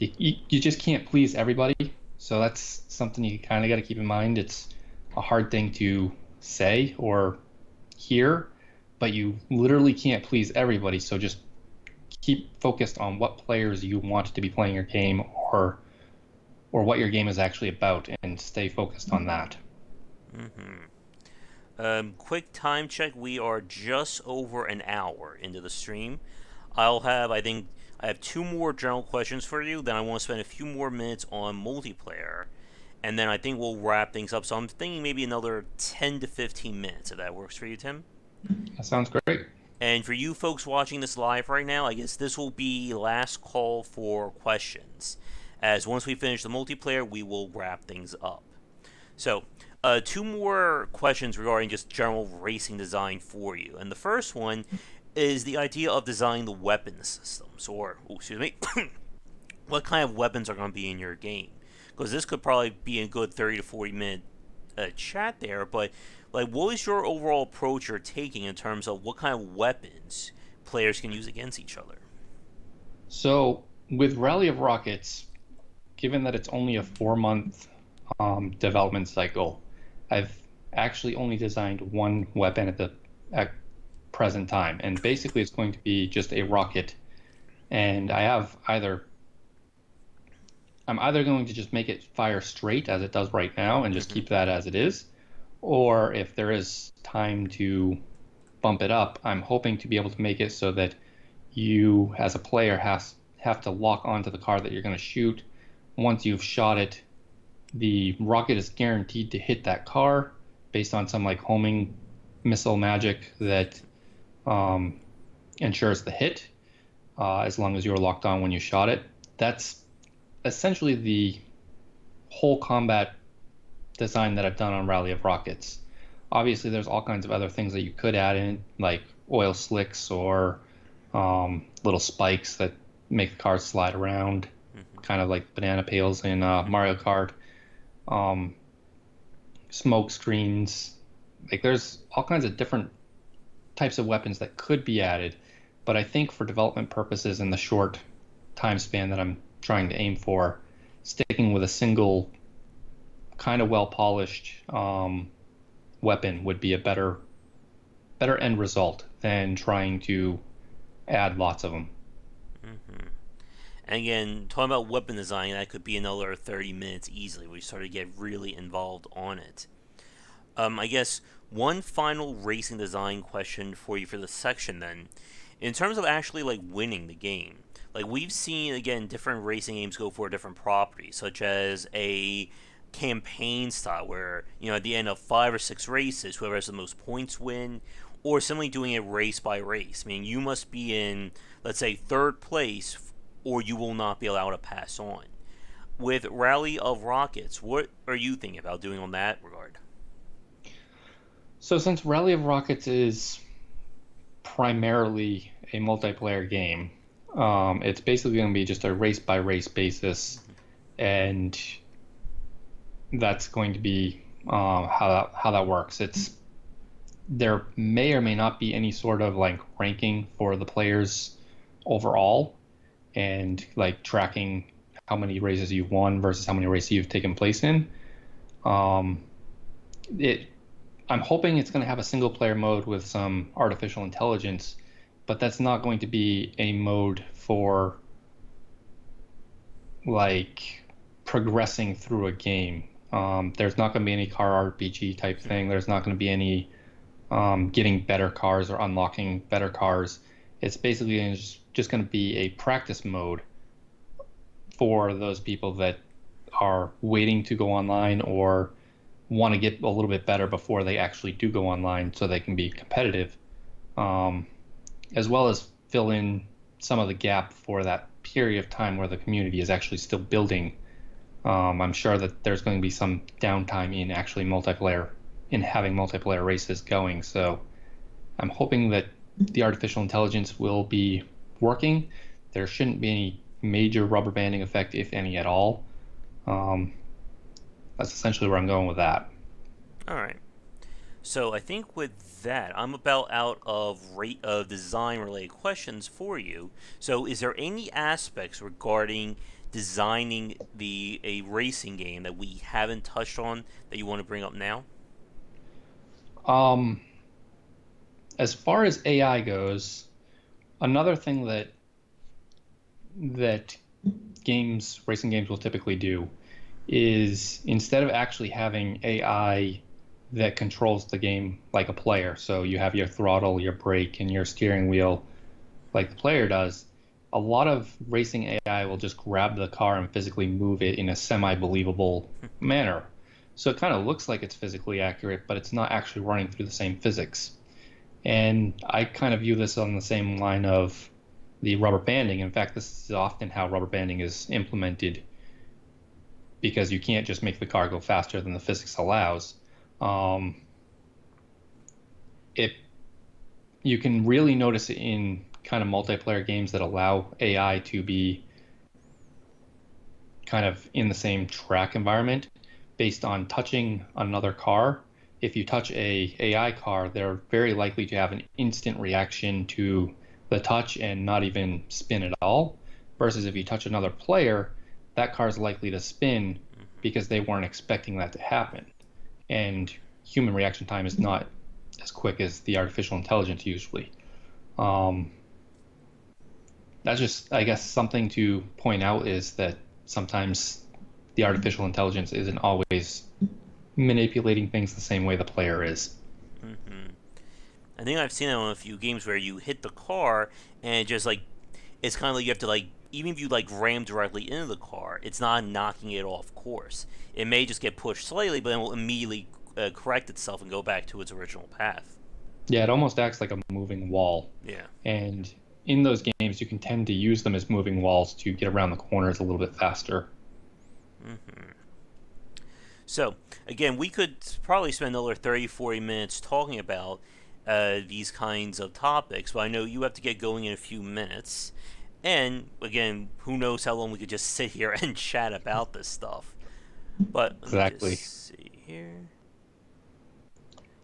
You just can't please everybody. So that's something you kind of got to keep in mind. It's a hard thing to say or hear, but you literally can't please everybody. So just keep focused on what players you want to be playing your game or what your game is actually about and stay focused on that. Mm-hmm. Quick time check. We are just over an hour into the stream. I think, I have two more general questions for you. Then I want to spend a few more minutes on multiplayer. And then I think we'll wrap things up. So I'm thinking maybe another 10 to 15 minutes, if that works for you, Tim. That sounds great. And for you folks watching this live right now, I guess this will be last call for questions. As once we finish the multiplayer, we will wrap things up. So, two more questions regarding just general racing design for you. And the first one is the idea of designing the weapon systems, or, oh, excuse me, what kind of weapons are going to be in your game. Because this could probably be a good 30 to 40 minute chat there, but like, what is your overall approach you're taking in terms of what kind of weapons players can use against each other? So with Rally of Rockets, given that it's only a 4 month development cycle, I've actually only designed one weapon at present time, and basically it's going to be just a rocket. And I'm either going to just make it fire straight as it does right now and just Mm-hmm. keep that as it is, or if there is time to bump it up, I'm hoping to be able to make it so that you as a player have to lock onto the car that you're going to shoot. Once you've shot it, the rocket is guaranteed to hit that car based on some like homing missile magic that um, ensures the hit as long as you were locked on when you shot it. That's essentially the whole combat design that I've done on Rally of Rockets. Obviously, there's all kinds of other things that you could add in, like oil slicks or little spikes that make the cars slide around, Mm-hmm. kind of like banana peels in Mm-hmm. Mario Kart. Um, Smoke screens. Like there's all kinds of different types of weapons that could be added, but I think for development purposes in the short time span that I'm trying to aim for, sticking with a single kind of well polished weapon would be a better end result than trying to add lots of them. Mm-hmm. And again, talking about weapon design, that could be another 30 minutes easily. We start to get really involved on it. I guess one final racing design question for you for this section then. In terms of actually like winning the game, like we've seen again different racing games go for different properties, such as a campaign style where, at the end of 5 or 6 races, whoever has the most points win, or simply doing it race by race. I mean, you must be in, let's say, third place, or you will not be allowed to pass on. With Rally of Rockets, what are you thinking about doing on that regard? So since Rally of Rockets is primarily a multiplayer game, it's basically going to be just a race by race basis, Mm-hmm. and that's going to be how that works. there may or may not be any sort of like ranking for the players overall and like tracking how many races you've won versus how many races you've taken place in. Um, it I'm hoping it's going to have a single player mode with some artificial intelligence, but that's not going to be a mode for like progressing through a game. There's not going to be any car RPG type thing. There's not going to be any getting better cars or unlocking better cars. It's basically just going to be a practice mode for those people that are waiting to go online or want to get a little bit better before they actually do go online so they can be competitive, um, as well as fill in some of the gap for that period of time where the community is actually still building. I'm sure that there's going to be some downtime in actually multiplayer, in having multiplayer races going. So I'm hoping that the artificial intelligence will be working. There shouldn't be any major rubber banding effect, if any at all. Um, that's essentially where I'm going with that. All right. So I think with that, I'm about out of rate of design related questions for you. So is there any aspects regarding designing the a racing game that we haven't touched on that you want to bring up now? Um, as far as AI goes, another thing that racing games will typically do is instead of actually having AI that controls the game like a player, so you have your throttle, your brake, and your steering wheel like the player does, a lot of racing AI will just grab the car and physically move it in a semi-believable manner. So it kind of looks like it's physically accurate, but it's not actually running through the same physics. And I kind of view this on the same line of the rubber banding. In fact, this is often how rubber banding is implemented because you can't just make the car go faster than the physics allows. Um, it You can really notice it in kind of multiplayer games that allow AI to be kind of in the same track environment based on touching another car. If you touch a AI car, they're very likely to have an instant reaction to the touch and not even spin at all. Versus if you touch another player, that car is likely to spin because they weren't expecting that to happen. And human reaction time is not as quick as the artificial intelligence usually. Um, that's just, I guess, something to point out is that sometimes the artificial intelligence isn't always manipulating things the same way the player is. Hmm. I think I've seen it on a few games where you hit the car and just like it's kind of like you have to like even if you like ram directly into the car, it's not knocking it off course. It may just get pushed slightly, but then will immediately correct itself and go back to its original path. Yeah, it almost acts like a moving wall. Yeah. And in those games, you can tend to use them as moving walls to get around the corners a little bit faster. Hmm. So, again, we could probably spend another 30, 40 minutes talking about these kinds of topics, but I know you have to get going in a few minutes. And, again, who knows how long we could just sit here and chat about this stuff. But let me just Exactly. see here.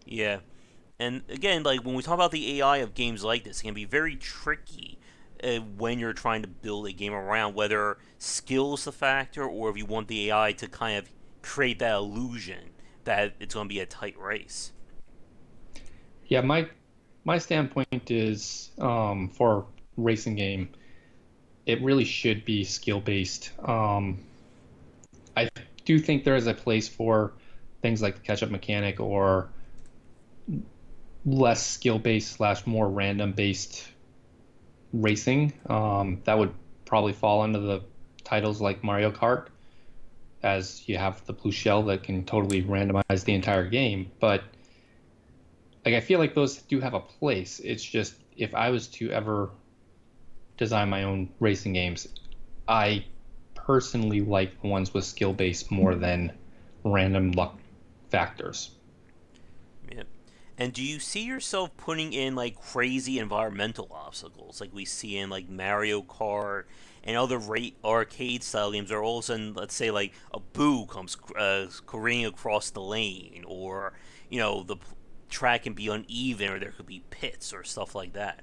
Yeah. And, again, like when we talk about the AI of games like this, it can be very tricky when you're trying to build a game around whether skill's the factor or if you want the AI to kind of create that illusion that it's going to be a tight race. Yeah, my standpoint is for racing game, it really should be skill based. I do think there is a place for things like the catch up mechanic or less skill based slash more random based racing. That would probably fall under the titles like Mario Kart, as you have the blue shell that can totally randomize the entire game. But like I feel like those do have a place. It's just if I was to ever design my own racing games, I personally like the ones with skill based more than random luck factors. Yep. And do you see yourself putting in like crazy environmental obstacles like we see in like Mario Kart and other rate arcade style games, or all of a sudden, let's say like a boo comes careening across the lane, or you know the track can be uneven or there could be pits or stuff like that.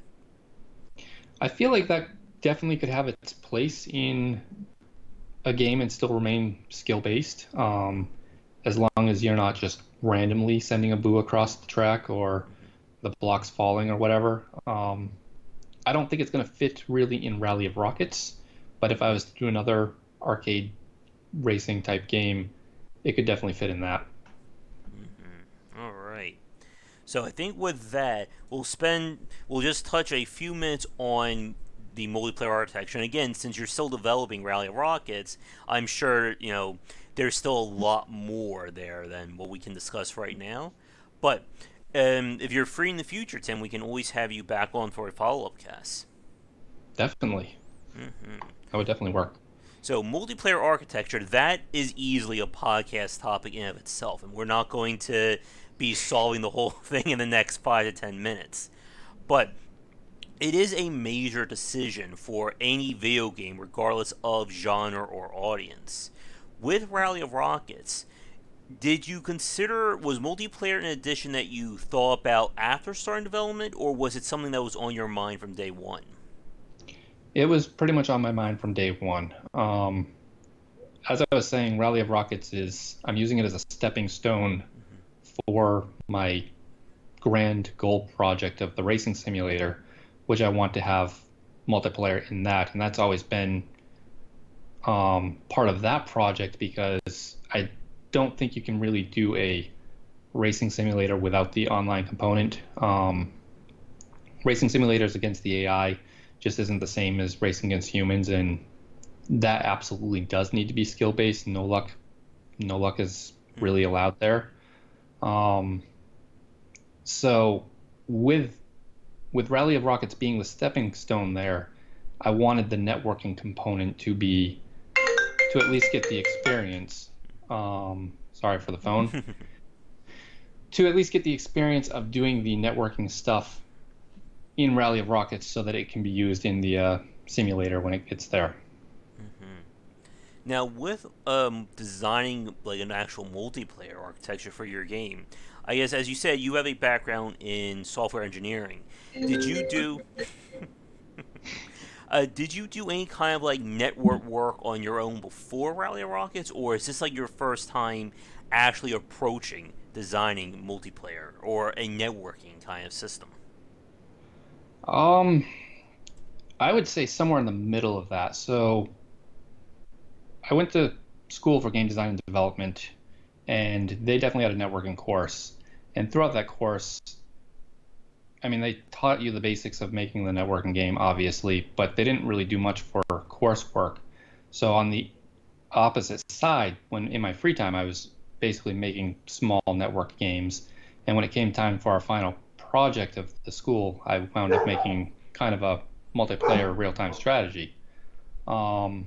I feel like that definitely could have its place in a game and still remain skill based, as long as you're not just randomly sending a boo across the track or the blocks falling or whatever. I don't think it's going to fit really in Rally of Rockets, but if I was to do another arcade racing type game, it could definitely fit in that. All right. So I think with that, we'll just touch a few minutes on the multiplayer architecture. And again, since you're still developing Rally Rockets, I'm sure there's still a lot more there than what we can discuss right now. But if you're free in the future, Tim, we can always have you back on for a follow-up cast. Definitely. Hmm. That would definitely work. So multiplayer architecture, that is easily a podcast topic in of itself, and we're not going to be solving the whole thing in the next 5 to 10 minutes. But it is a major decision for any video game, regardless of genre or audience. With Rally of Rockets, did you consider, was multiplayer an addition that you thought about after starting development, or was it something that was on your mind from day one? It was pretty much on my mind from day one. As I was saying, Rally of Rockets is, I'm using it as a stepping stone for my grand goal project of the racing simulator, which I want to have multiplayer in that. And that's always been part of that project because I don't think you can really do a racing simulator without the online component. Racing simulators against the AI just isn't the same as racing against humans, and that absolutely does need to be skill based. No luck is really allowed there. Um, so with Rally of Rockets being the stepping stone there, I wanted the networking component to at least get the experience. Sorry for the phone. To at least get the experience of doing the networking stuff in Rally of Rockets so that it can be used in the simulator when it gets there. Now, with designing like an actual multiplayer architecture for your game, I guess as you said, you have a background in software engineering. Did you do did you do any kind of like network work on your own before Rally Rockets, or is this like your first time actually approaching designing multiplayer or a networking kind of system? Um, I would say somewhere in the middle of that. So I went to school for game design and development, and they definitely had a networking course. And throughout that course, I mean, they taught you the basics of making the networking game, obviously, but they didn't really do much for coursework. So on the opposite side, when in my free time, I was basically making small network games. And when it came time for our final project of the school, I wound up making kind of a multiplayer real-time strategy. Um,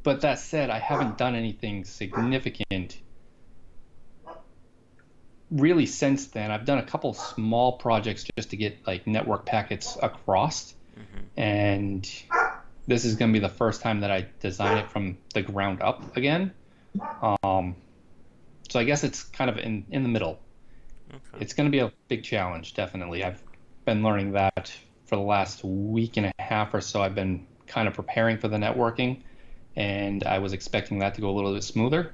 but that said, I haven't done anything significant really since then. I've done a couple small projects just to get like network packets across, Hmm. and this is going to be the first time that I design it from the ground up again. Um, so I guess it's kind of in the middle. Okay. It's going to be a big challenge, definitely. I've been learning that for the last week and a half or so. I've been kind of preparing for the networking, and I was expecting that to go a little bit smoother.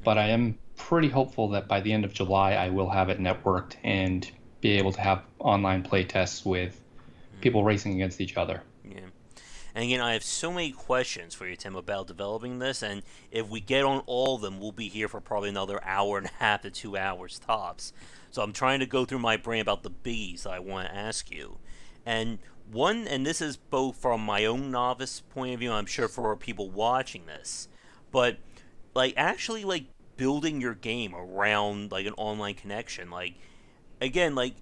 But I am pretty hopeful that by the end of July, I will have it networked and be able to have online play tests with people racing against each other. Yeah. And again, I have so many questions for you, Tim, about developing this. And if we get on all of them, we'll be here for probably another hour and a half to 2 hours tops. So I'm trying to go through my brain about the biggies that I want to ask you. And one, and this is both from my own novice point of view, I'm sure for people watching this, but like actually like building your game around like an online connection, like again, like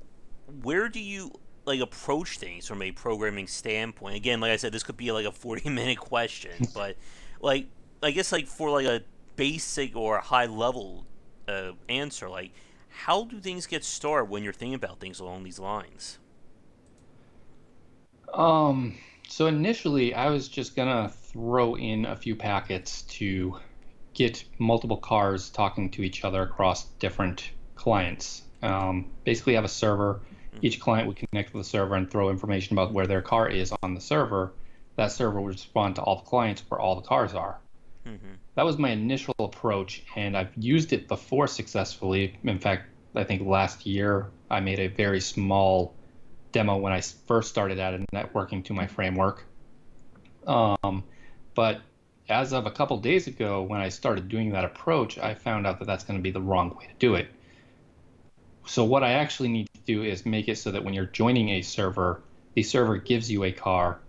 where do you like approach things from a programming standpoint? Again, like I said, this could be like a 40-minute question, but like I guess like for like a basic or a high level answer, like how do things get started when you're thinking about things along these lines? Um, so initially, I was just gonna throw in a few packets to get multiple cars talking to each other across different clients. Basically, have a server. Mm-hmm. Each client would connect with the server and throw information about where their car is on the server. That server would respond to all the clients where all the cars are. Mm-hmm. That was my initial approach, and I've used it before successfully. In fact, I think last year I made a very small demo when I first started adding networking to my framework. Um, but as of a couple days ago, when I started doing that approach, I found out that that's going to be the wrong way to do it. So what I actually need to do is make it so that when you're joining a server, the server gives you a car,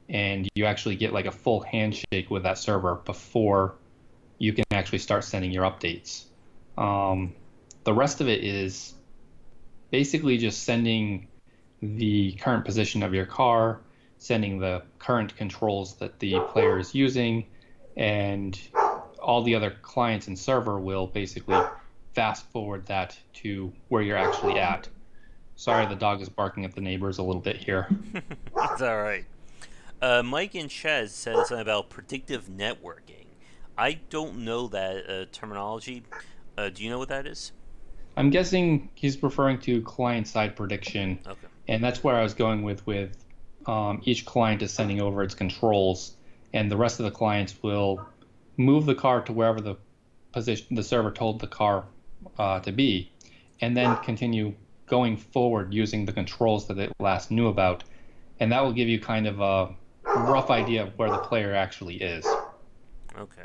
and you actually get like a full handshake with that server before you can actually start sending your updates. Um, the rest of it is basically just sending the current position of your car, sending the current controls that the player is using, and all the other clients and server will basically fast forward that to where you're actually at. Sorry, the dog is barking at the neighbors a little bit here. It's all right. Mike in Chez said something about predictive networking. I don't know that terminology. Do you know what that is? I'm guessing he's referring to client-side prediction, Okay. and that's where I was going with each client is sending over its controls, and the rest of the clients will move the car to wherever the position the server told the car to be, and then continue going forward using the controls that it last knew about, and that will give you kind of a rough idea of where the player actually is. Okay.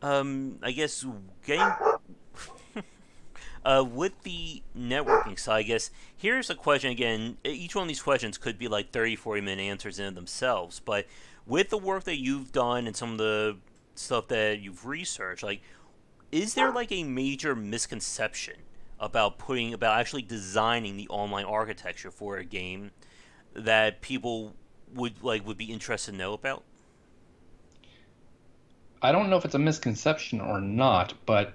I guess getting with the networking side, I guess here's a question again. Each one of these questions could be like 30, 40-minute answers in themselves. But with the work that you've done and some of the stuff that you've researched, like, is there like a major misconception about actually designing the online architecture for a game that people would be interested to know about? I don't know if it's a misconception or not, but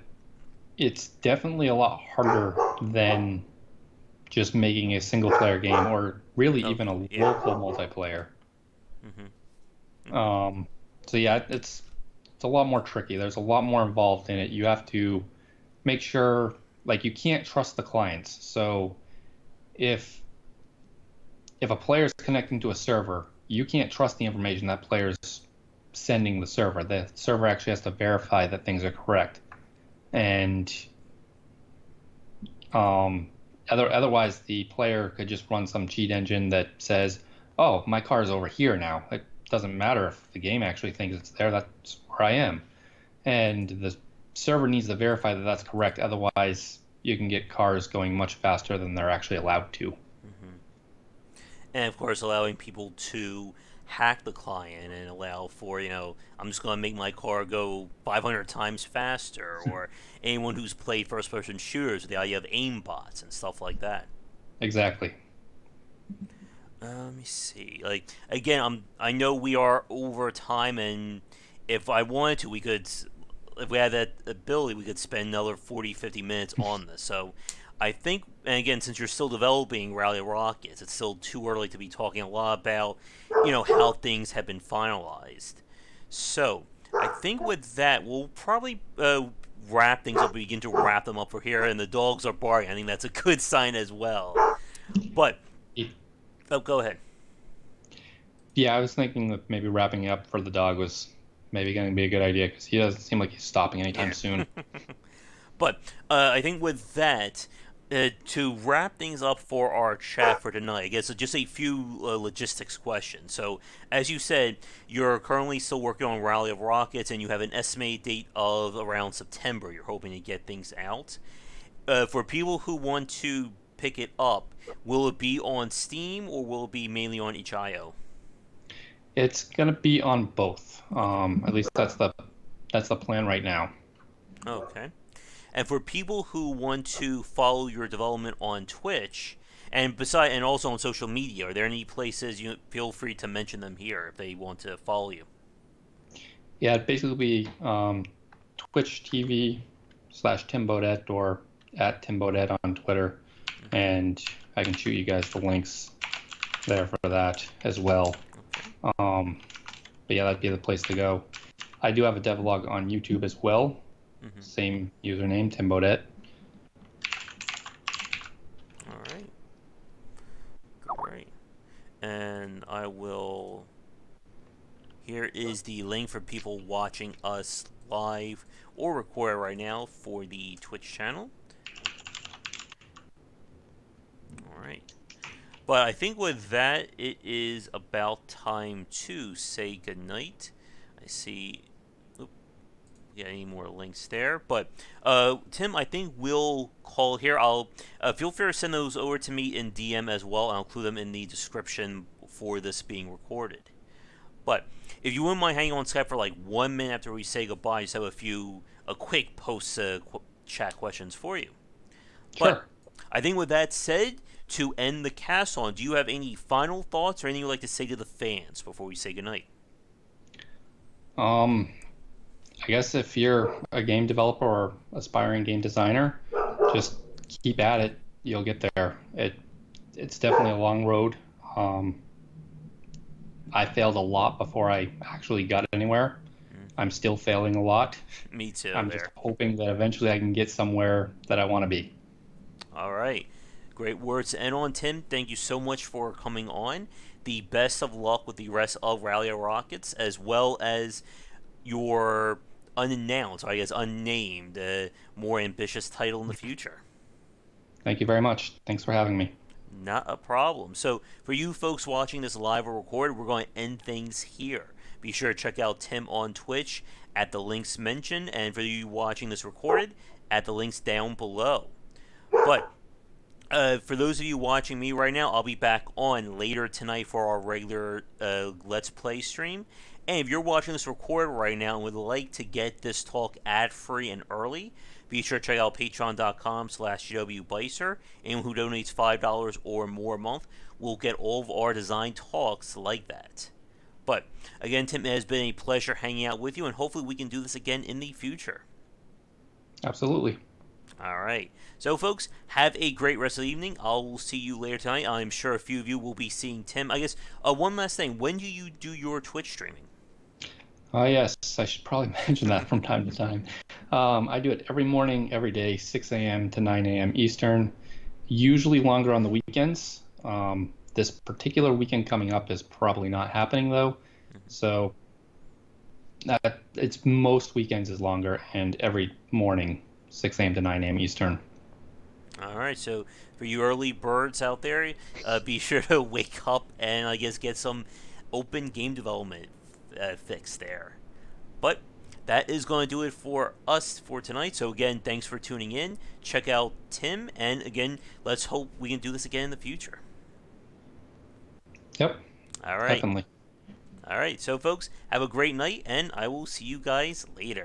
it's definitely a lot harder than just making a single player game or really even Okay, a yeah. local multiplayer. Hmm. Hmm. Um, so yeah, it's a lot more tricky. There's a lot more involved in it. You have to make sure like you can't trust the clients. So if if a player is connecting to a server, you can't trust the information that player's sending the server. The server actually has to verify that things are correct. And Um, otherwise, the player could just run some cheat engine that says, "Oh, my car is over here now." It doesn't matter if the game actually thinks it's there. That's where I am, and the server needs to verify that that's correct. Otherwise, you can get cars going much faster than they're actually allowed to. Hmm. And of course, allowing people to hack the client and allow for, I'm just going to make my car go 500 times faster, or anyone who's played first person shooters with the idea of aim bots and stuff like that. Exactly. Let me see. Like, again, I know we are over time, and if I wanted to, if we had that ability, we could spend another 40, 50 minutes on this. So I think, and again, since you're still developing Rally Rockets, it's still too early to be talking a lot about, how things have been finalized. So I think with that, we'll probably wrap things up, begin to wrap them up for here, and the dogs are barking. I think that's a good sign as well. But, oh, go ahead. Yeah, I was thinking that maybe wrapping it up for the dog was maybe going to be a good idea because he doesn't seem like he's stopping anytime Yeah. soon. But I think with that, to wrap things up for our chat for tonight, I guess just a few logistics questions. So, as you said, you're currently still working on Rally of Rockets, and you have an estimated date of around September. You're hoping to get things out. For people who want to pick it up, will it be on Steam or will it be mainly on itch.io? It's going to be on both. Okay. At least that's the plan right now. Okay. And for people who want to follow your development on Twitch and also on social media, are there any places you feel free to mention them here if they want to follow you? Yeah, it'd basically be Twitch TV / Tim Beaudet or at Tim Beaudet on Twitter, Hmm. and I can shoot you guys the links there for that as well. Okay. Um, but yeah, that'd be the place to go. I do have a devlog on YouTube as well, Mm-hmm. Same username, Tim Beaudet. All right. Great. And I will. Here is the link for people watching us live or recorded right now for the Twitch channel. All right. But I think with that, it is about time to say goodnight. I see. Oop, get any more links there? But Tim, I think we'll call here. I'll feel free to send those over to me in DM as well. I'll include them in the description for this being recorded. But if you wouldn't mind hanging on Skype for like 1 minute after we say goodbye, just have a quick post chat questions for you. But Sure. I think with that said, to end the cast on, do you have any final thoughts or anything you'd like to say to the fans before we say goodnight? Um, I guess if you're a game developer or aspiring game designer, just keep at it. You'll get there. It's definitely a long road. Um, I failed a lot before I actually got anywhere. Mm, I'm still failing a lot. me too, I'm just there. hoping that eventually I can get somewhere that I want to be. All right. Great words to end on, Tim. Thank you so much for coming on. The best of luck with the rest of Rally Rockets, as well as your unannounced, or I guess unnamed, more ambitious title in the future. Thank you very much. Thanks for having me. Not a problem. So, for you folks watching this live or recorded, we're going to end things here. Be sure to check out Tim on Twitch at the links mentioned, and for you watching this recorded, at the links down below. But for those of you watching me right now, I'll be back on later tonight for our regular Let's Play stream. And if you're watching this recorded right now and would like to get this talk ad-free and early, be sure to check out patreon.com/gwbicer. Anyone who donates $5 or more a month will get all of our design talks like that. But again, Tim, it has been a pleasure hanging out with you, and hopefully we can do this again in the future. Absolutely. All right. So, folks, have a great rest of the evening. I will see you later tonight. I'm sure a few of you will be seeing Tim. I guess one last thing. When do you do your Twitch streaming? Yes, I should probably mention that from time to time. I do it every morning, every day, 6 a.m. to 9 a.m. Eastern, usually longer on the weekends. This particular weekend coming up is probably not happening though. So it's most weekends is longer and every morning, 6 a.m. to 9 a.m. Eastern. All right. So, for you early birds out there, be sure to wake up and, I guess, get some open game development fix there. But that is going to do it for us for tonight. So, again, thanks for tuning in. Check out Tim. And, again, let's hope we can do this again in the future. Yep, All right. definitely. All right. So, folks, have a great night, and I will see you guys later.